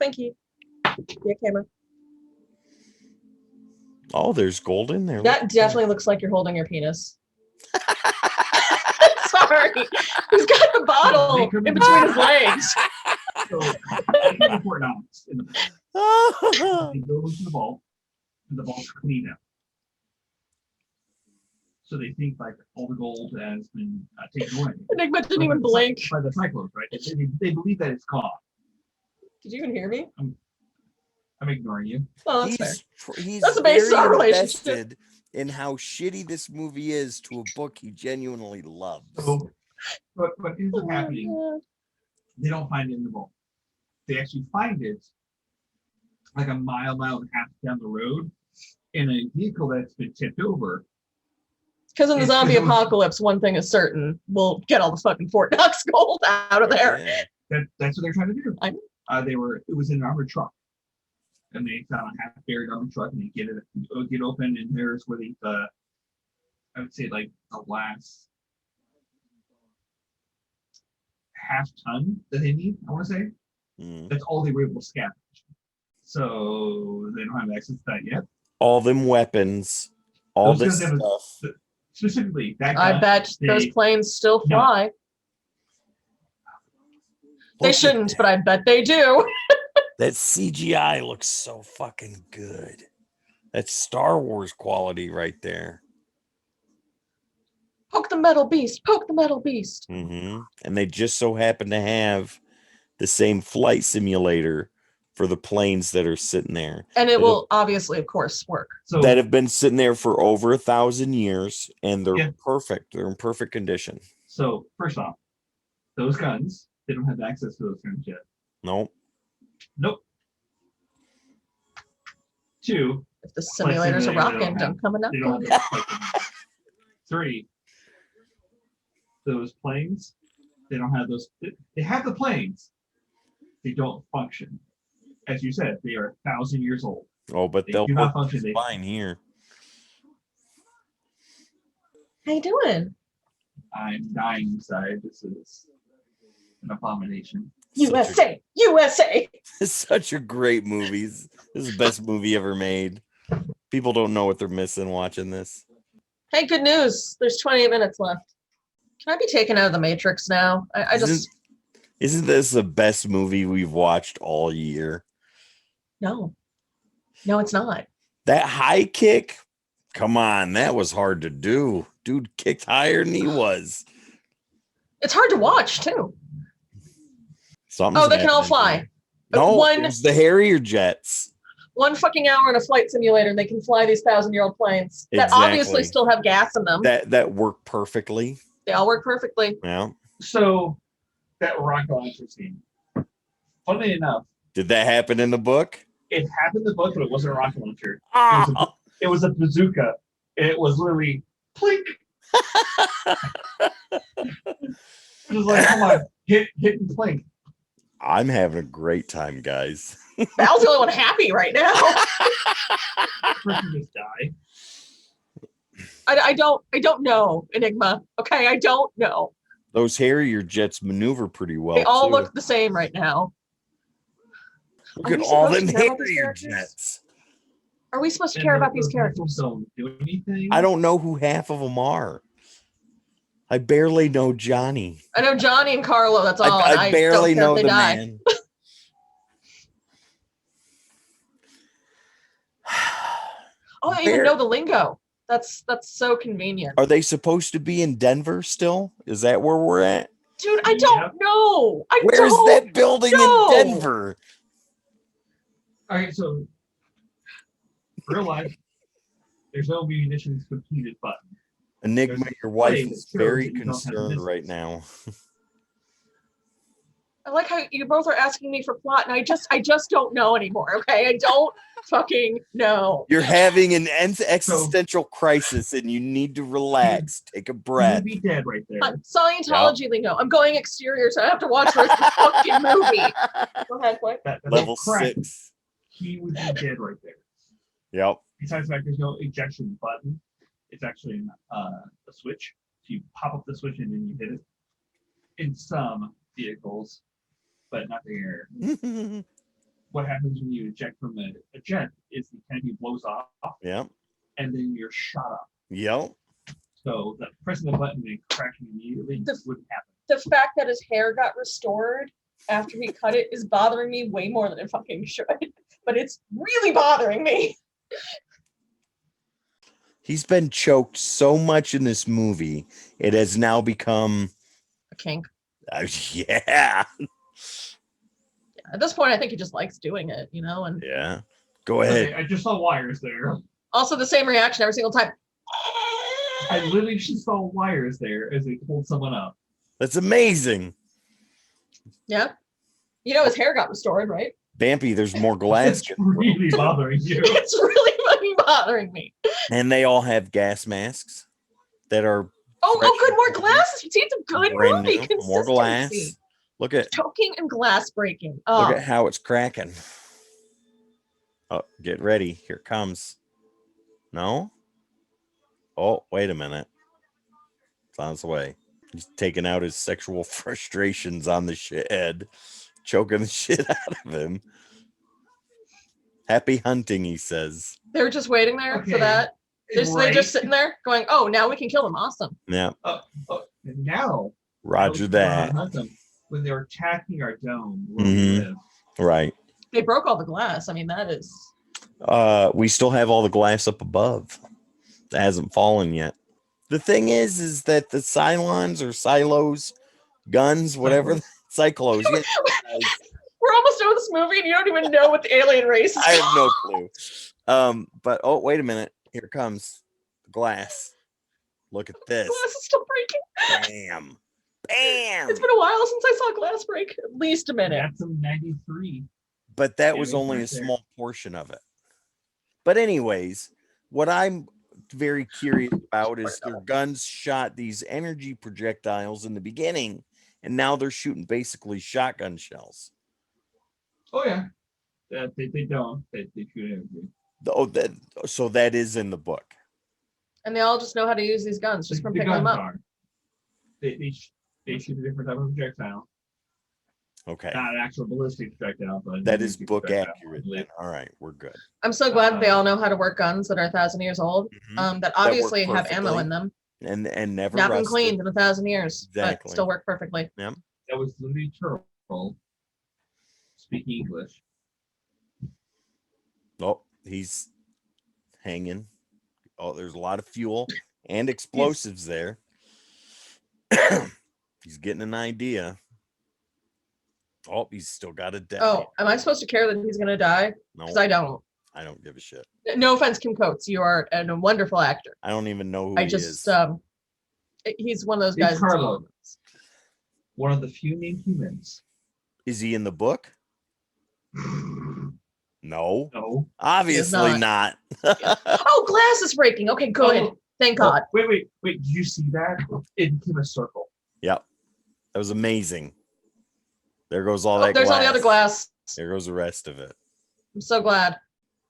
Thank you. Yeah, camera. Oh, there's gold in there. That definitely looks like you're holding your penis. Sorry. He's got the bottle in between his legs. So they go to Fort Knox. And they go into the vault, and the vault's clean out. So they think like all the gold has been taken away. Enigma didn't even blink. By the cyclones, right? They believe that it's gone. Did you even hear me? I'm ignoring you. Oh, that's fair. He's That's a based on very relationship. invested in how shitty this movie is to a book he genuinely loves. So what ends up Oh my happening, God. they don't find it in the vault. They actually find it like a mile and a half down the road in a vehicle that's been tipped over. Because in the It's zombie 'cause it was- apocalypse, one thing is certain: we'll get all the fucking Fort Knox gold out of there. Yeah. That's what they're trying to do. I know. It was in an armored truck. And they found a half-buried armored truck, and they get open, and there's where they, I would say like the last half ton that they need. I want to say Mm. that's all they were able to scavenge. So they don't have access to that yet. All them weapons, all Those this guys have a- stuff. Specifically, that I gun, bet those they- planes still No. fly. They Look at shouldn't, that. but I bet they do. That CGI looks so fucking good. That's Star Wars quality right there. Poke the metal beast. Poke the metal beast. And they just so happen to have the same flight simulator for the planes that are sitting there. And it that will obviously, of course, work. So that have been sitting there for over 1,000 years, and they're Yeah. perfect. They're in perfect condition. so first off, those guns, they don't have access to those guns yet. Nope. Nope. Two, If the simulators are simulator, they rocking, don't don't come enough. they don't have those guns. Three, those planes, they don't have those. They have the planes. They don't function. As you said, they are 1,000 years old. Oh, but They they'll do not work function. just fine here. How you doing? I'm dying inside. This is an abomination. USA, USA. It's such a great movie. This is the best movie ever made. People don't know what they're missing watching this. Hey, good news. There's 28 minutes left. Can I be taken out of the Matrix now? I just Isn't this the best movie we've watched all year? no, it's not. That high kick, come on, that was hard to do. Dude kicked higher than he was. It's hard to watch too. Something's Oh, they can all happening fly. here. No, One- it's the Harrier jets. 1 fucking hour in a flight simulator, and they can fly these 1,000-year-old planes that obviously Exactly. still have gas in them. That worked perfectly. They all work perfectly. Yeah. So that rocket launcher scene. Funnily enough, Did that happen in the book? it happened in the book, but it wasn't a rocket launcher. Ah! It was a bazooka. It was literally plink. It was like, come on, hit and plink. I'm having a great time, guys. Val's the only one happy right now. Person just die. I don't know, Enigma. Okay, I don't know. Those Harrier jets maneuver pretty well. They all too. look the same right now. Look Are at we all supposed them to care about these Harrier characters? jets. Are we supposed to And care about those these characters? Don't do anything. I don't know who half of them are. I barely know Johnny. I know Johnny and Carlo. That's all. and I barely don't know care if the they die. man. Oh, I even Where- know the lingo. That's so convenient, Are they supposed to be in Denver still? Is that where we're at? dude. I don't Yep. know. I Where's don't. that building know. in Denver? All right, so real life, there's no munitions completed button. Enigma, There's your wife planes is that very you don't have concerned missiles. right now. I like how you both are asking me for plot, and I just don't know anymore. Okay, I don't fucking know. You're having an existential crisis and you need to relax. Take a He breath. would be dead right there. Scientology lingo. I'm going exterior, so I have to watch the rest of the fucking movie. Go ahead, what? That's Level correct. 6. He would be dead right there. Yep. Besides the fact there's no ejection button, it's actually a switch. So you pop up the switch and then you hit it. In some vehicles, but not the air. What happens when you eject from a jet is the canopy blows off Yep. and then you're shot up. Yep. So the pressing the button and crashing immediately wouldn't happen. The fact that his hair got restored after he cut it is bothering me way more than it fucking should. But it's really bothering me. He's been choked so much in this movie, it has now become, A kink. yeah. At this point, I think he just likes doing it, you know? And Yeah. Go ahead. Okay, I just saw wires there. also the same reaction every single time. I literally just saw wires there as they pulled someone up. That's amazing. Yeah. You know his hair got restored, right? Bampy, there's more glass. It's really bothering you. It's really fucking bothering me. And they all have gas masks that are Oh, Fresh good, more and glasses. See, it's a good brand movie. new. More glass. Consistency. Look at Choking and glass breaking. look Oh, at how it's cracking. Oh, get ready. Here it comes. No? Oh, wait a minute. It's on its way. He's taking out his sexual frustrations on the shithead, choking the shit out of him. Happy hunting, he says. they were just waiting there for Okay. that. They're Right. just sitting there going, oh, now we can kill them. Awesome. Yeah, And now, roger that. When they're attacking our dome, where Mhm. we live, Right. They broke all the glass. I mean, that is. We still have all the glass up above. That hasn't fallen yet. The thing is that the Cylons or silos, guns, whatever, cyclos. Yeah, We're almost done with this movie, and you don't even know what the alien race is. I have no clue. But oh, wait a minute. Here comes the glass. Look at this. Glass is still breaking. Bam. Bam. It's been a while since I saw glass break. At least a minute. That's some 93. But that Yeah, was it's only right a there. small portion of it. But anyways, what I'm very curious about is their guns shot these energy projectiles in the beginning, and now they're shooting basically shotgun shells. Oh yeah. They don't. They shoot everything. Oh, so that is in the book. And they all just know how to use these guns just from picking them up. They shoot a different type of projectile. Okay. Not an actual ballistic projectile, but That is energy book projectile, I accurate. believe. Then. All right, we're good. I'm so glad they all know how to work guns that are 1,000 years old. Mhm. That work obviously have ammo perfectly. in them. And never Not been rusted. cleaned in 1,000 years, Exactly. but still work perfectly. That was literally Turtle speaking English. Oh, he's hanging. Oh, there's a lot of fuel and explosives there. He's getting an idea. Oh, he's still got a death. Oh, am I supposed to care that he's going to die? No, Because I don't. I don't give a shit. No offense, Kim Coates. You are a wonderful actor. I don't even know who I he just, is. he's one of those It's guys. Carlo. One of the few named humans. Is he in the book? No, No. obviously not. Oh, glass is breaking. Okay, good. Oh. Thank God. Wait. Did you see that? It became a circle. Yep, that was amazing. There goes all Oh, that there's glass. all the other glass. There goes the rest of it. I'm so glad.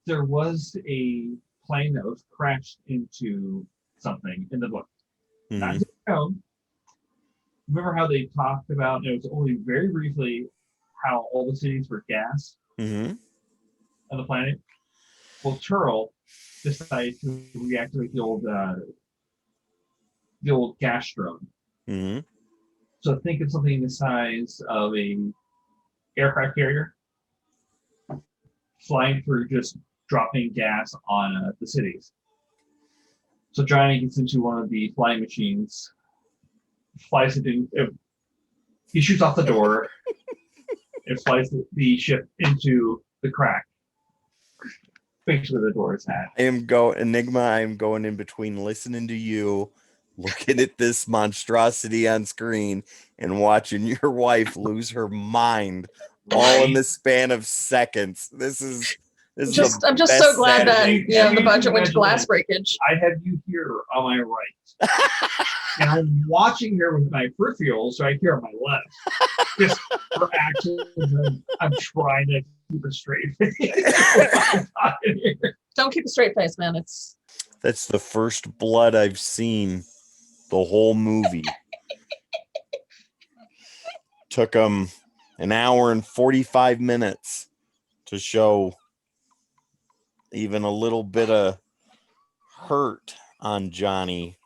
There was a plane that was crashed into something in the book. Not Mhm. to know. Remember how they talked about, it was only very briefly, how all the cities were gas Mhm. on the planet? Well, Turl decided to reactivate the old gas drone. Mhm. So think of something the size of a aircraft carrier flying through, just dropping gas on the cities. So Johnny gets into one of the flying machines, flies it in. He shoots off the door. It flies the ship into the crack. Basically, the door is at. Enigma. I am going in between listening to you, looking at this monstrosity on screen, and watching your wife lose her mind all in the span of seconds. This is I'm just so best glad that Saturday. the budget went to glass breakage. I have you here on my right, and I'm watching here with my peripheral, so I hear on my left. Just for action, I'm trying to keep a straight face. Don't keep a straight face, man. It's That's the first blood I've seen the whole movie. Took them an hour and 45 minutes to show even a little bit of hurt on Johnny.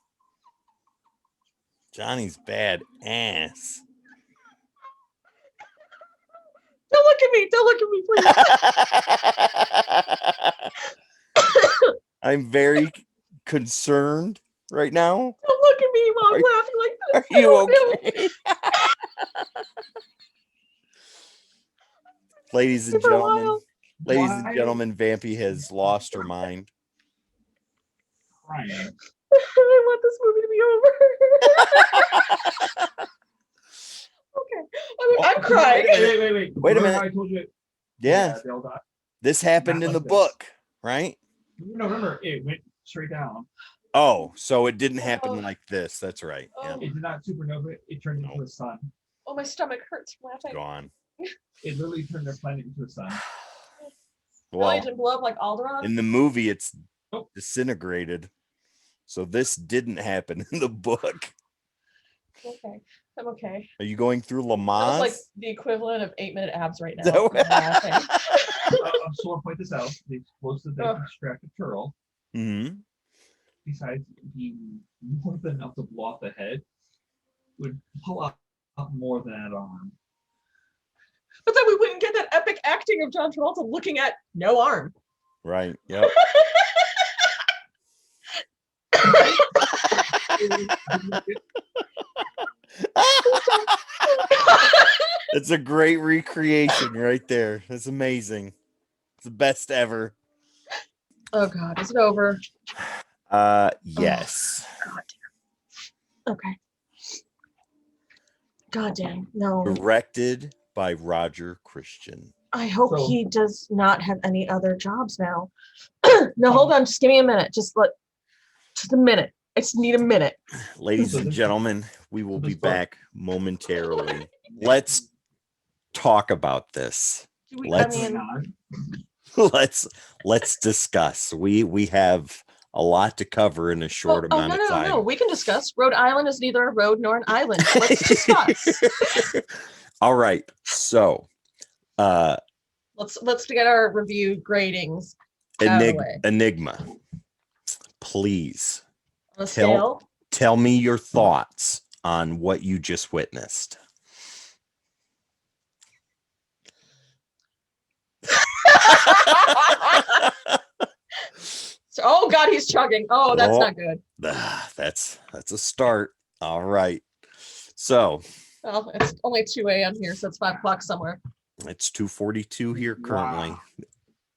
Johnny's bad ass. don't look at me. Don't look at me, please. I'm very concerned right now. Don't look at me while I'm Are- laughing like Are this. you No. okay? Ladies and For a gentlemen, while. Vampy has lost her mind. Crying. I want this movie to be over. Okay. I'm crying. Wait. Wait a Remember minute. how I told you. Yeah, They all died? this happened Not in the like this. book, right? No, remember, it went straight down. Oh, so it didn't happen Oh. like this. That's right. Yeah, Oh. It did not supernova. It turned into No. a sun. Oh, my stomach hurts from laughing. gone. It literally turned their planet into a sun. Really Well, didn't blow up like Alderaan? in the movie, it's Nope. disintegrated. So this didn't happen in the book. Okay. I'm okay. Are you going through That was like Lamaze? the equivalent of 8-minute abs right now. Is that what- I'm laughing. I just want to point this out. The explosive that Ugh. distracted Turl, Hmm. besides being more than enough to blow off the head, would pull out more than that arm. But then we wouldn't get that epic acting of John Travolta looking at no arm. Right. Yep. It's a great recreation right there. That's amazing. It's the best ever. Oh God, is it over? Yes. God damn. Okay. God damn. No. Directed by Roger Christian. I hope So- he does not have any other jobs now. No, hold on. Just give me a minute. Just a minute. I just need a minute. Ladies So and this- gentlemen, we will be this book- back momentarily. Let's talk about this. Do we, Let's- I mean, let's discuss. We have a lot to cover in a short amount of time. No. We can discuss. Rhode Island is neither a road nor an island. Let's discuss. All right. So, Let's get our review gradings out of the way. Enigma. Please On a scale. tell me your thoughts on what you just witnessed. Oh God, he's chugging. Oh, that's Oh. not good. That's a start. All right. So Well, it's only 2 a.m. here, so it's 5 o'clock somewhere. it's 2:42 here currently. Wow.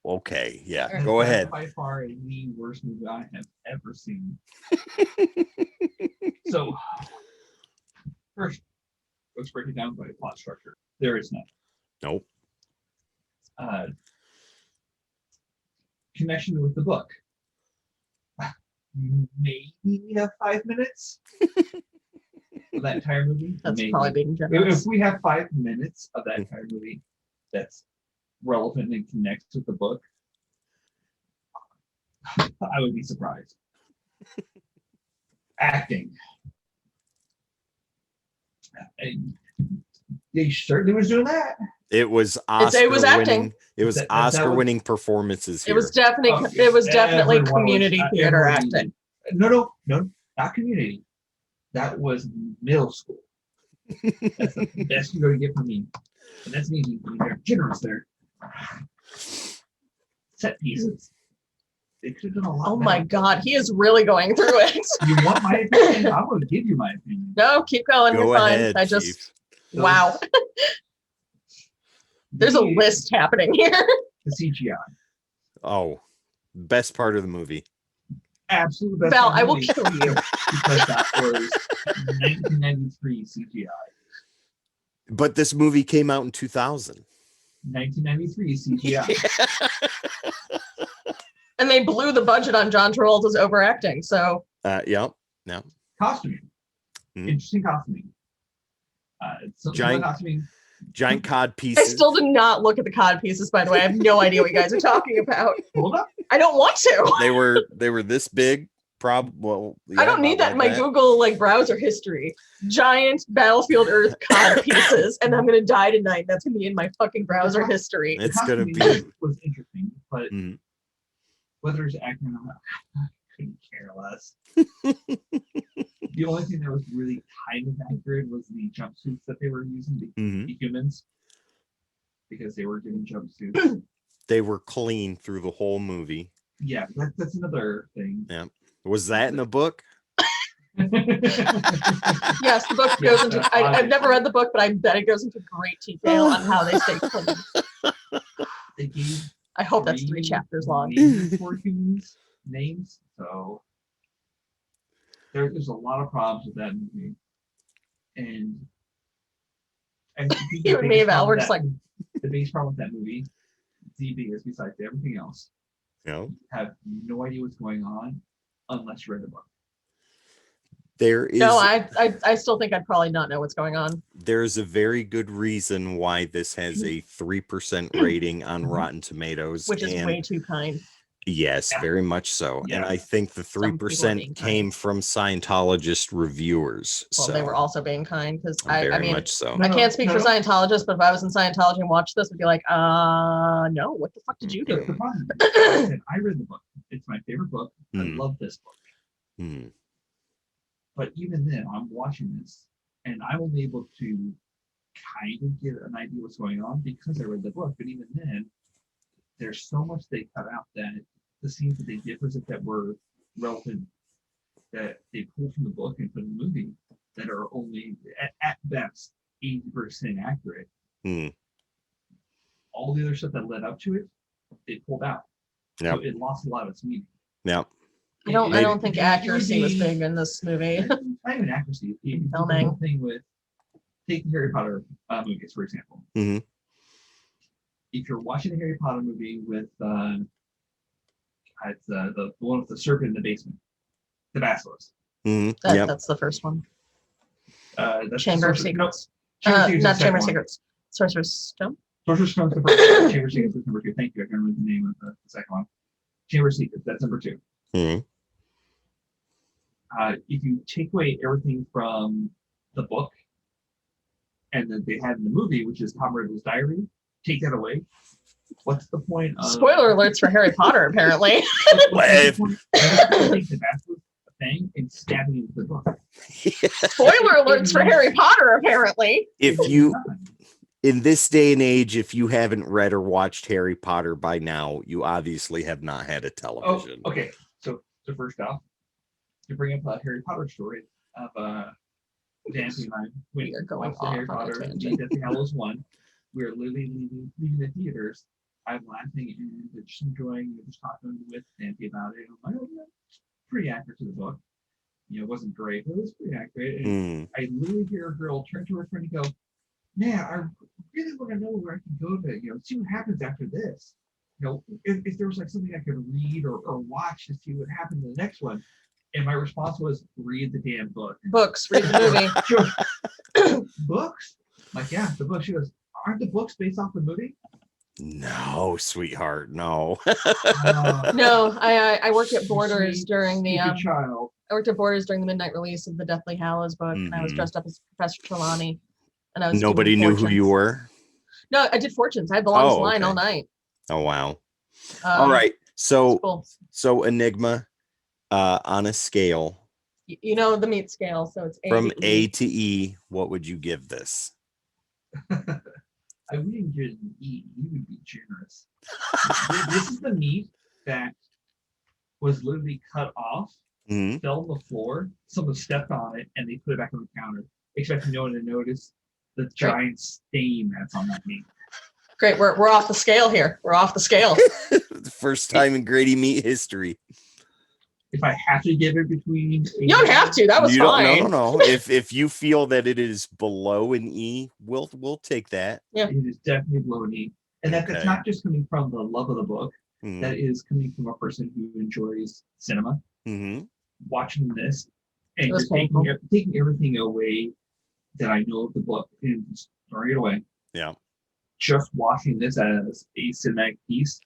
Okay, yeah, Alright. go That's ahead. By far the worst movie I have ever seen. So, first, let's break it down by plot structure. There is none. Nope. Connection with the book. Maybe we have 5 minutes of that entire movie. That's Maybe. probably being If generous. we have 5 minutes of that entire movie that's relevant and connects with the book, I would be surprised. Acting. And they certainly was doing that. It was It was acting. winning. It was That Oscar was- winning performances It here. was definitely Oh, definitely everyone community was- theater everyone- acting. No, not community. That was middle school. That's the best you're going to get from me. And that's me being they're generous there. Set pieces. They could have done a lot Oh better. my God, he is really going through it. You want my opinion? I'm going to give you my opinion. No, keep going. Go You're fine. ahead, I just Chief. wow. There's a The- list happening here. The CGI. Oh, best part of the movie. Absolute best. Val, part of I the will movie, kill you. because that was 1993 CGI. But this movie came out in 2000. 1993 CGI. And they blew the budget on John Travolta's overacting. So Yep. Costuming. Mhm. Interesting costuming. Some Giant- costuming. Giant cod I pieces. still did not look at the cod pieces, by the way. I have no idea what you guys are talking about. Hold up. I don't want to. They were this big. Well, I don't need that in my Google browser history. Giant Battlefield Earth cod pieces, and I'm gonna die tonight. That's gonna be in my fucking browser history. It's gonna Costuming be. was interesting, but Mhm. whether it's acting or not, I couldn't care less. The only thing that was really kind of accurate was the jumpsuits that they were using, Mhm. the humans, because they were given jumpsuits. They were clean through the whole movie. Yeah, that's another thing. Yeah. Was that in the book? Yes, the book goes into. I've never read the book, but I bet it goes into great detail on how they stay clean. They gave I hope that's 3 chapters long. names for humans names, so there's a lot of problems with that movie, and I think the You and me, biggest Val, problem we're with just that- like, the biggest problem with that movie. The biggest, besides everything else, No. have no idea what's going on unless you read the book. There is. no, I still think I'd probably not know what's going on. There's a very good reason why this has a 3% rating on Rotten Tomatoes. Which is and way too kind. yes, Yeah. very much so. And Yeah. I think the Some people are 3% being came kind. from Scientologist reviewers. Well, so they were also being kind because I very mean, much so. I can't speak No, for no. Scientologists, but if I was in Scientology and watched this, I'd be like, no, what the fuck did you The do? problem is, like I said, I read the book. It's my favorite book. I Mhm. love this book. Hmm. But even then, I'm watching this, and I'm only able to kind of get an idea what's going on because I read the book. But even then, there's so much they cut out that the scenes that they did that were relevant, that they pulled from the book and put in the movie, that are only at best 80% accurate. Hmm. All the other stuff that led up to it, they pulled out. Yep. So it lost a lot of its meaning. Yep. I don't Maybe- think accuracy was big in this movie. Not even accuracy. The Filming. whole thing with take the Harry Potter movies, for example. Mm-hmm. If you're watching the Harry Potter movie with it's the one with the serpent in the basement, the basilisk. Mm-hmm. That, Yep. That's the first one. That's Chamber of Sorcerer- Secrets. Chamber of Secrets is Not the Chamber of second one. Secrets. Sorcerer's Stone. Sorcerer's Stone's the first one. Chamber of Secrets is number 2. Thank you. I can remember the name of the second one. Chamber of Secrets, that's number 2. Mm-hmm. If you take away everything from the book and that they had in the movie, which is Tom Riddle's diary, take that away. What's the point of Spoiler alerts for Harry Potter, apparently. what's the point of taking the basilisk thing and stabbing into the book? Spoiler alerts for Harry Potter, apparently. If you, in this day and age, if you haven't read or watched Harry Potter by now, you obviously have not had a television. Okay. So first off, to bring up a Harry Potter story of Nancy and I We are going watched the off Harry on a Potter tangent. Deathly Hallows 1. We were literally leaving the theaters. I'm laughing and just enjoying just talking with Nancy about it. I'm like, oh, yeah, it's pretty accurate to the book. It wasn't great, but it was pretty accurate. And Mm. I literally hear a girl turn to her friend and go, man, I really want to know where I can go to, see what happens after this. If there was like something I could read or watch to see what happened in the next one. And my response was, read the damn book. Books, read the movie. She goes, books? I'm like, yeah, the book. She goes, aren't the books based off the movie? No, sweetheart, no. No, I worked at You Borders sweet, during the stupid child. I worked at Borders during the midnight release of the Deathly Hallows book, and I was Mhm. dressed up as Professor Trelawney, and I was Nobody doing knew who you fortunes. were. No, I did fortunes. I had the longest Oh, line all okay. night. Oh wow. All right. It's So cool. Enigma, on a scale You know the meat scale, so it's from to A E. to E, what would you give this? I wouldn't give it an E. You would be generous. This is the meat that was literally cut off, Hmm. fell on the floor, someone stepped on it, and they put it back on the counter, expecting no one to notice the giant stain that's on that meat. Great, we're off the scale here. We're off the scale. The first time in Grady meat history. If I have to give it between, You don't have to. That was You don't, fine. no. If you feel that it is below an E, we'll take that. it is definitely below an E. And that's Okay. not just coming from the love of the book. Hmm. That is coming from a person who enjoys cinema. Hmm. Watching this and It was just painful. taking everything away that I know of the book and just throwing it away. Yeah. Just watching this as a cinematic piece.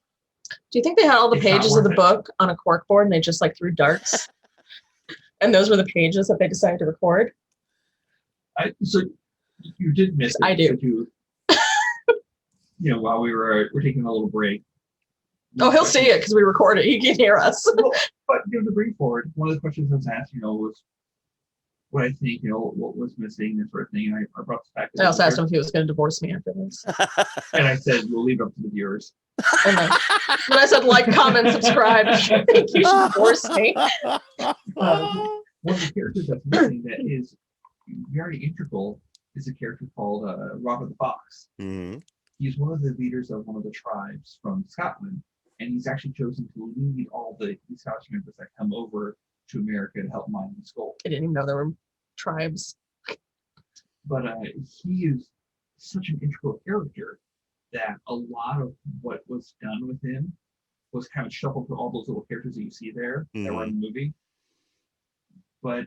Do you think they had all the It's not pages of the worth it. book on a cork board and they just like threw darts? And those were the pages that they decided to record? So you did miss it. I do. So while we're taking a little break. Oh, he'll see it because we record it. He can hear us. Well, but to bring forward, one of the questions I was asked, was what I think, what was missing, this sort of thing. And I brought this back. I also asked him if he was going to divorce me after this. And I said, we'll leave it up to the viewers. And then I said, like, comment, subscribe. If you think you should divorce me. One of the characters that's missing that is very integral is a character called Robert the Fox. Hmm. He's one of the leaders of one of the tribes from Scotland, and he's actually chosen to lead all the Scottish members that come over to America to help mine this gold. I didn't even know there were tribes. But he is such an integral character that a lot of what was done with him was kind of shuffled through all those little characters that you see there that were in the movie. But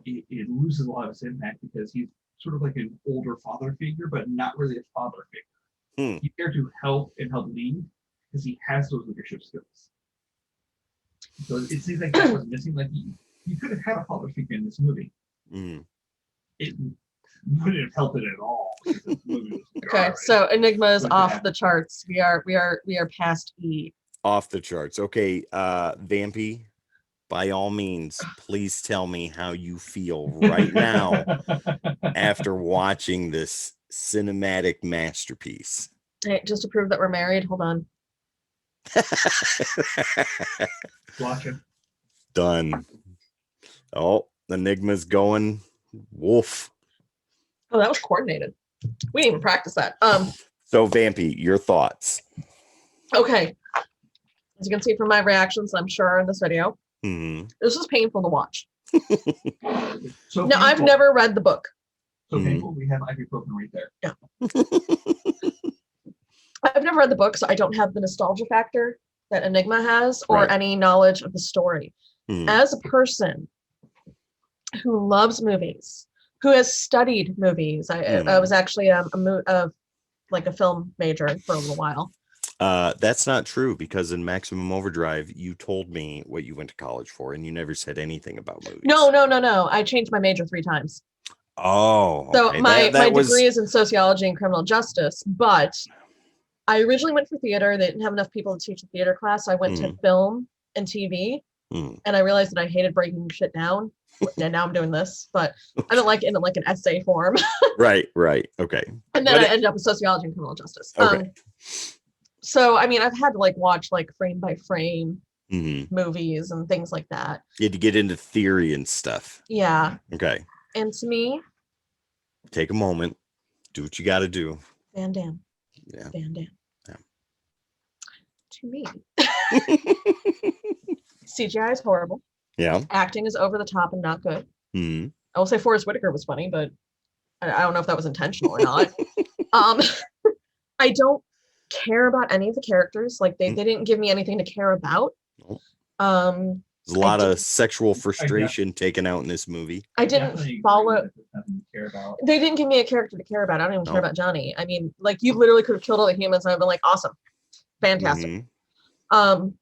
it loses a lot of its impact because he's sort of like an older father figure, but not really a father figure. Hmm. He's there to help and help lead because he has those leadership skills. So it seems like that was missing. Like you could have had a father figure in this movie. Hmm. It wouldn't have helped it at all. The movie was Okay, garbage. so Enigma is What off happened? the charts. We are past E. Off the charts. Okay, Vampy, by all means, please tell me how you feel right now after watching this cinematic masterpiece. Hey, just to prove that we're married, hold on. Watch it. Done. Oh, Enigma's going. Wolf. Oh, that was coordinated. We didn't even practice that. So Vampy, your thoughts? Okay. As you can see from my reactions, I'm sure in this video, Hmm. this was painful to watch. So No, I've painful. never read the book. So Mhm. painful. We have ibuprofen right there. I've never read the book, so I don't have the nostalgia factor that Enigma has or Right. any knowledge of the story. Mhm. As a person who loves movies, who has studied movies, I was actually a film major for a little while. That's not true, because in Maximum Overdrive, you told me what you went to college for, and you never said anything about movies. No. I changed my major 3 times. Oh, So okay. my that was degree is in sociology and criminal justice, but I originally went for theater. They didn't have enough people to teach a theater class. So I went to film and TV, Mm. and I realized that I hated breaking shit down. And now I'm doing this, but I don't like it in like an essay form. right. Okay. And then But I ended up with sociology and criminal justice. Okay. So I mean, I've had to like watch like frame by frame Mhm. movies and things like that. You had to get into theory and stuff. Yeah. Okay. And to me, Take a moment. Do what you got to do. Van Damme. Yeah. Van Damme. Yeah. To me, CGI is horrible. Yeah. Acting is over the top and not good. Hmm. I will say Forrest Whitaker was funny, but I don't know if that was intentional or not. I don't care about any of the characters. Like they didn't give me anything to care about. Nope. There's a lot of sexual frustration taken out in this movie. I didn't follow. Care about. They didn't give me a character to care about. I don't even No. care about Johnny. I mean, like you literally could have killed all the humans, and I've been like, awesome, fantastic. Mhm.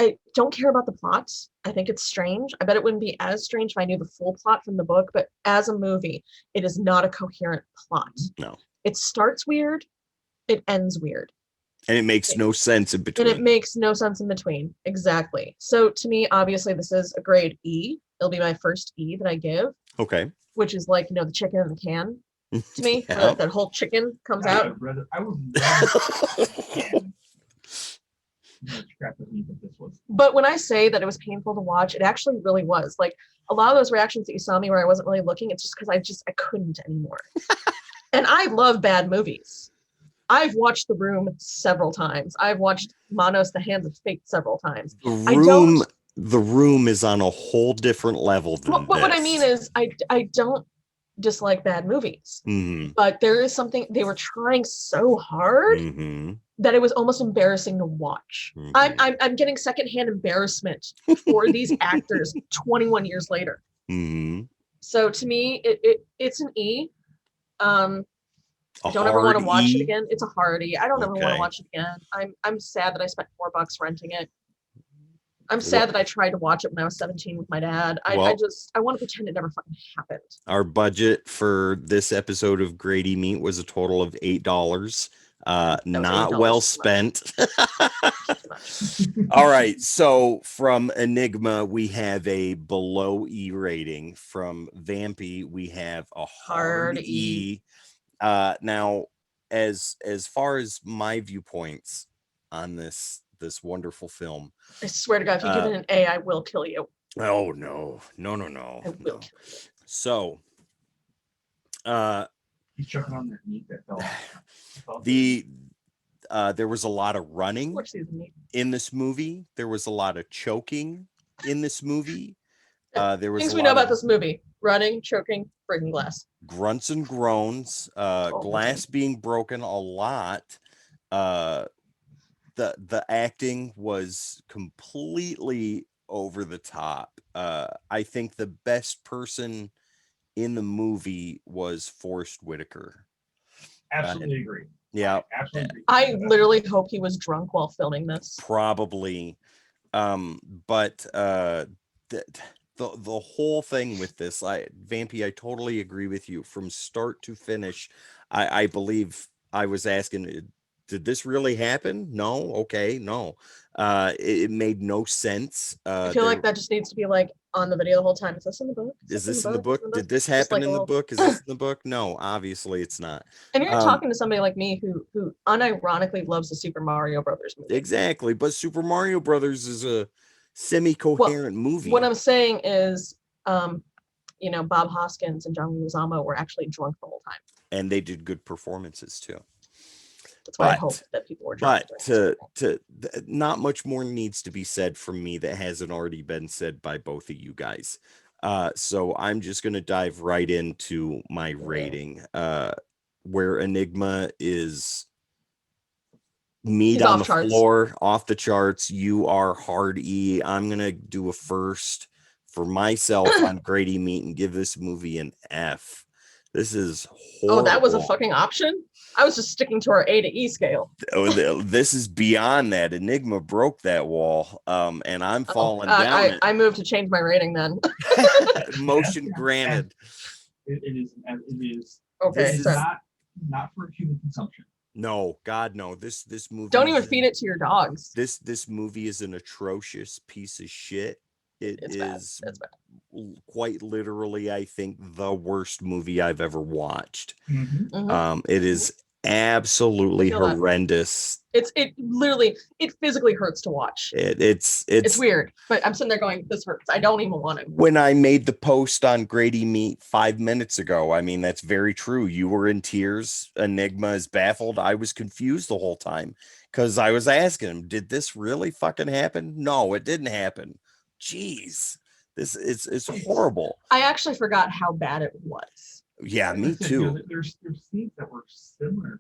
I don't care about the plot. I think it's strange. I bet it wouldn't be as strange if I knew the full plot from the book, but as a movie, it is not a coherent plot. No. It starts weird, it ends weird. And it makes no sense in between. And it makes no sense in between. Exactly. So to me, obviously, this is a grade E. It'll be my first E that I give, Okay. which is like, the chicken in the can to me. Yeah. Where that whole chicken comes out. I would scrap the meat that this was. But when I say that it was painful to watch, it actually really was. Like a lot of those reactions that you saw me where I wasn't really looking, it's just because I couldn't anymore. And I love bad movies. I've watched The Room several times. I've watched Manos, The Hands of Fate several times. The Room is on a whole different level than this. What I mean is I don't dislike bad movies. Mhm. But there is something, they were trying so hard Mhm. that it was almost embarrassing to watch. Mhm. I'm getting secondhand embarrassment for these actors 21 years later. Mhm. So to me, it's an E. A Don't ever want to hard watch it E? again. It's a hard E. I don't ever want Okay. to watch it again. I'm sad that I spent $4 renting it. I'm sad that I tried to watch it when I was 17 with my dad. I want to pretend it never fucking happened. Our budget for this episode of Grady Meat was a total of $8. Not well spent. All right. So from Enigma, we have a below E rating. From Vampy, we have a hard E. Now, as far as my viewpoints on this wonderful film, I swear to God, if you give it an A, I will kill you. Oh no. I will kill you. So He's choking on that meat that fell. There was a lot of running in this movie. There was a lot of choking in this movie. There was things we know about this movie: running, choking, breaking glass, grunts and groans, glass being broken a lot. The acting was completely over the top. I think the best person in the movie was Forrest Whitaker. Absolutely agree. Yeah, absolutely. I literally hope he was drunk while filming this. Probably. But the whole thing with this, Vampy, I totally agree with you. From start to finish, I believe I was asking, did this really happen? No. Okay. No. It made no sense. I feel like that just needs to be like on the video the whole time. Is this in the book? Is this in the book? Did this happen in the book? Is this in the book? No, obviously it's not. And you're talking to somebody like me who unironically loves the Super Mario Brothers movie. Exactly, but Super Mario Brothers is a semi-coherent movie. What I'm saying is, Bob Hoskins and John Leguizamo were actually drunk the whole time. and they did good performances too. That's why I But- hope that people were drunk. But during this. not much more needs to be said from me that hasn't already been said by both of you guys. So I'm just going to dive right into my rating, where Enigma is meat He's on off the charts. floor, off the charts. You are hard E. I'm going to do a first for myself on Grady Meat and give this movie an F. This is horrible. Oh, that was a fucking option? I was just sticking to our A to E scale. This is beyond that. Enigma broke that wall, and I'm falling down I moved to change my rating then. it. Motion Yeah. granted. It is Okay, This is- so not for human consumption. No, God, no. This movie. don't even feed it to your dogs. This movie is an atrocious piece of shit. It It's bad. is It's bad. quite literally, I think, the worst movie I've ever watched. Mhm. It is absolutely Feel that. horrendous. It literally, it physically hurts to watch. It's It's weird, but I'm sitting there going, this hurts. I don't even want to. When I made the post on Grady Meat 5 minutes ago, I mean, that's very true. You were in tears. Enigma is baffled. I was confused the whole time because I was asking him, did this really fucking happen? No, it didn't happen. Jeez, it's horrible. I actually forgot how bad it was. Yeah, me Like I said, you know, too. there's scenes that were similar.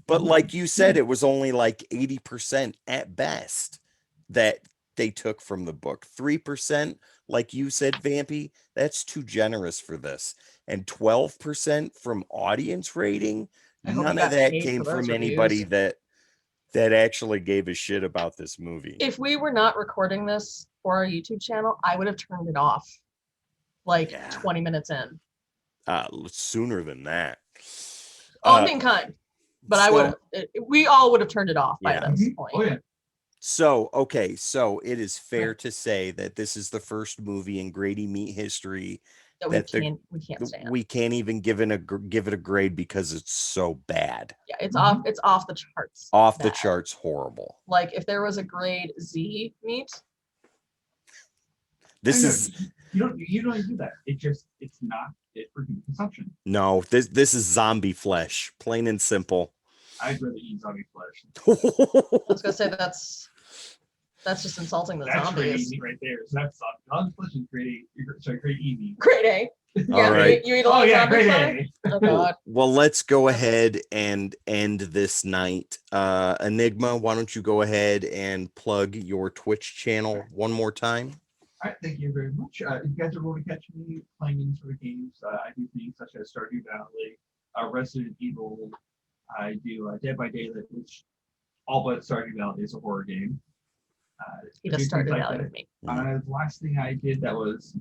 But like you said, it was only like 80% at best that they took from the book. 3%, like you said, Vampy, that's too generous for this. And 12% from audience rating, I hope none you of got that paid came for those from anybody reviews. that actually gave a shit about this movie. If we were not recording this for our YouTube channel, I would have turned it off like Yeah. 20 minutes in. Sooner than that. Oh, I'm being kind, but I would. We all would have turned it off by Yeah. this Mhm. point. Oh yeah. So, okay, so it is fair to say that this is the first movie in Grady Meat history That that the- we can't stand. we can't even give it a grade because it's so bad. Yeah, it's Mhm. off the charts. Off the bad. charts, horrible. Like if there was a grade Z meat, This I know, is you don't do that. It's not fit for human consumption. no, this is zombie flesh, plain and simple. I'd rather eat zombie flesh. I was gonna say that's just insulting the That's grade zombies. E right there. So that's zombie flesh is grade A. Sorry, grade E meat. Grade A. Yeah, right. you eat a Oh lot of yeah, zombie grade flesh? A. Oh god. Well, let's go ahead and end this night. Enigma, why don't you go ahead and plug your Twitch channel one more time? All right, thank you very much. If you guys are going to catch me playing any sort of games, I do things such as Stardew Valley, Resident Evil. I do Dead by Daylight, which all but Stardew Valley is a horror game. He I just do started things like out that. with me. The last thing I did that was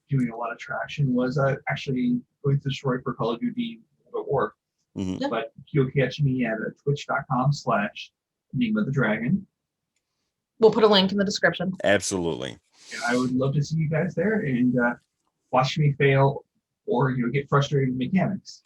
doing a lot of traction was actually going to destroy for Call of Duty World at War. Mhm. Yeah. But you'll catch me at twitch.com/Enigma the Dragon. We'll put a link in the description. Absolutely. And I would love to see you guys there and watch me fail or get frustrated with mechanics.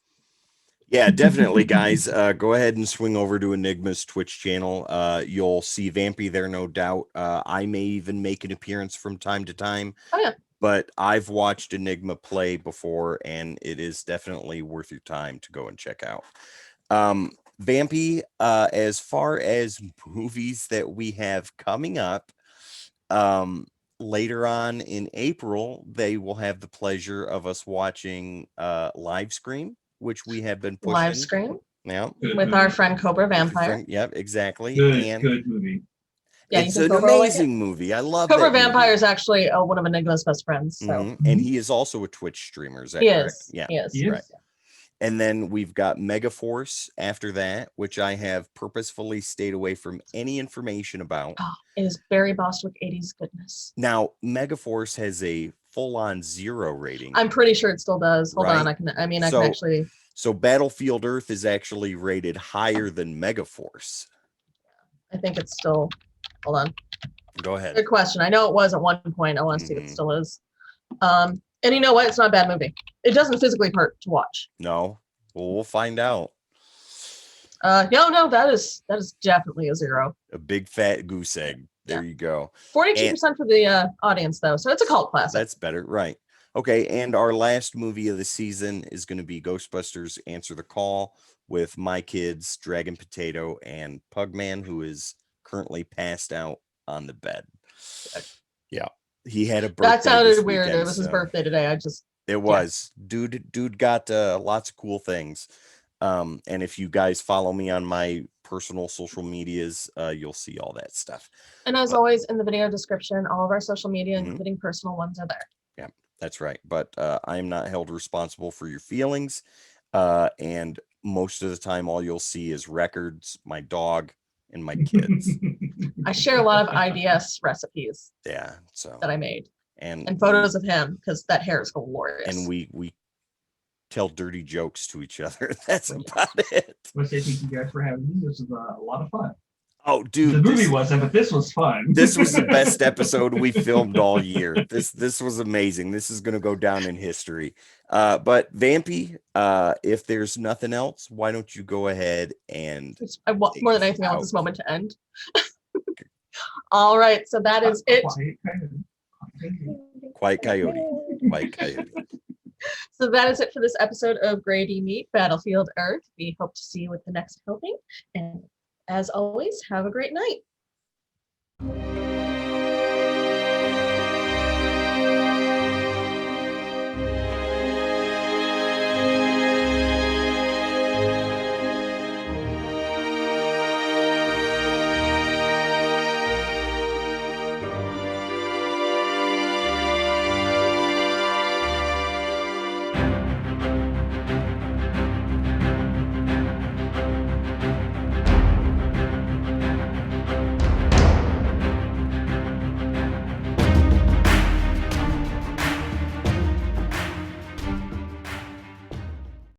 Yeah, definitely, guys. Go ahead and swing over to Enigma's Twitch channel. You'll see Vampy there, no doubt. I may even make an appearance from time to time. Oh yeah. But I've watched Enigma play before, and it is definitely worth your time to go and check out. Vampy, as far as movies that we have coming up, later on in April, they will have the pleasure of us watching Live Scream, which we have been pushing. Live screen Yeah. Good with movie. our friend Cobra Vampire. Yep, exactly. Good movie. Yeah, it's you an think Cobra will like it? amazing movie. I love Cobra that movie. Vampire is actually one of Enigma's best friends. So Mhm. And he is also a Twitch streamer. Is that he correct? is. Yeah. He is. He is. Right. And then we've got Megaforce after that, which I have purposefully stayed away from any information about. Oh, it is Barry Bostwick 80s goodness. Now, Megaforce has a full-on 0 rating. I'm pretty sure it still does. Hold on, Right. I can So- actually. So Battlefield Earth is actually rated higher than Megaforce. I think it's still. Hold on. Go ahead. Good question. I know it was at one point. I want to see if it Mhm. still is. And you know what? It's not a bad movie. It doesn't physically hurt to watch. No? Well, we'll find out. No, that is definitely a 0. A big fat goose egg. There you go. 42% for the audience though, so it's a cult classic. That's better. Right. Okay, and our last movie of the season is going to be Ghostbusters Answer the Call with my kids, Dragon Potato and Pugman, who is currently passed out on the bed. Yeah. He had a birthday. That sounded this weird. weekend, It was his so- birthday today. I just It was. Dude got lots of cool things. And if you guys follow me on my personal social medias, you'll see all that stuff. and as always in the video description, all of our social media, Mhm. including personal ones, are there. That's right. But I am not held responsible for your feelings. And most of the time, all you'll see is records, my dog, and my kids. I share a lot of IBS recipes Yeah. So that I made and and photos of him because that hair is glorious. and we tell dirty jokes to each other. That's about it. I want to say thank you guys for having me. This was a lot of fun. Oh, dude, The movie wasn't, but this was fun. This was the best episode we filmed all year. This was amazing. This is gonna go down in history. But Vampy, if there's nothing else, why don't you go ahead and I want take more than us anything, I want out. this moment to end. All right, so that is it. Quiet Coyote. Quiet Coyote. So that is it for this episode of Grady Meet Battlefield Earth. We hope to see you with the next helping. And as always, have a great night.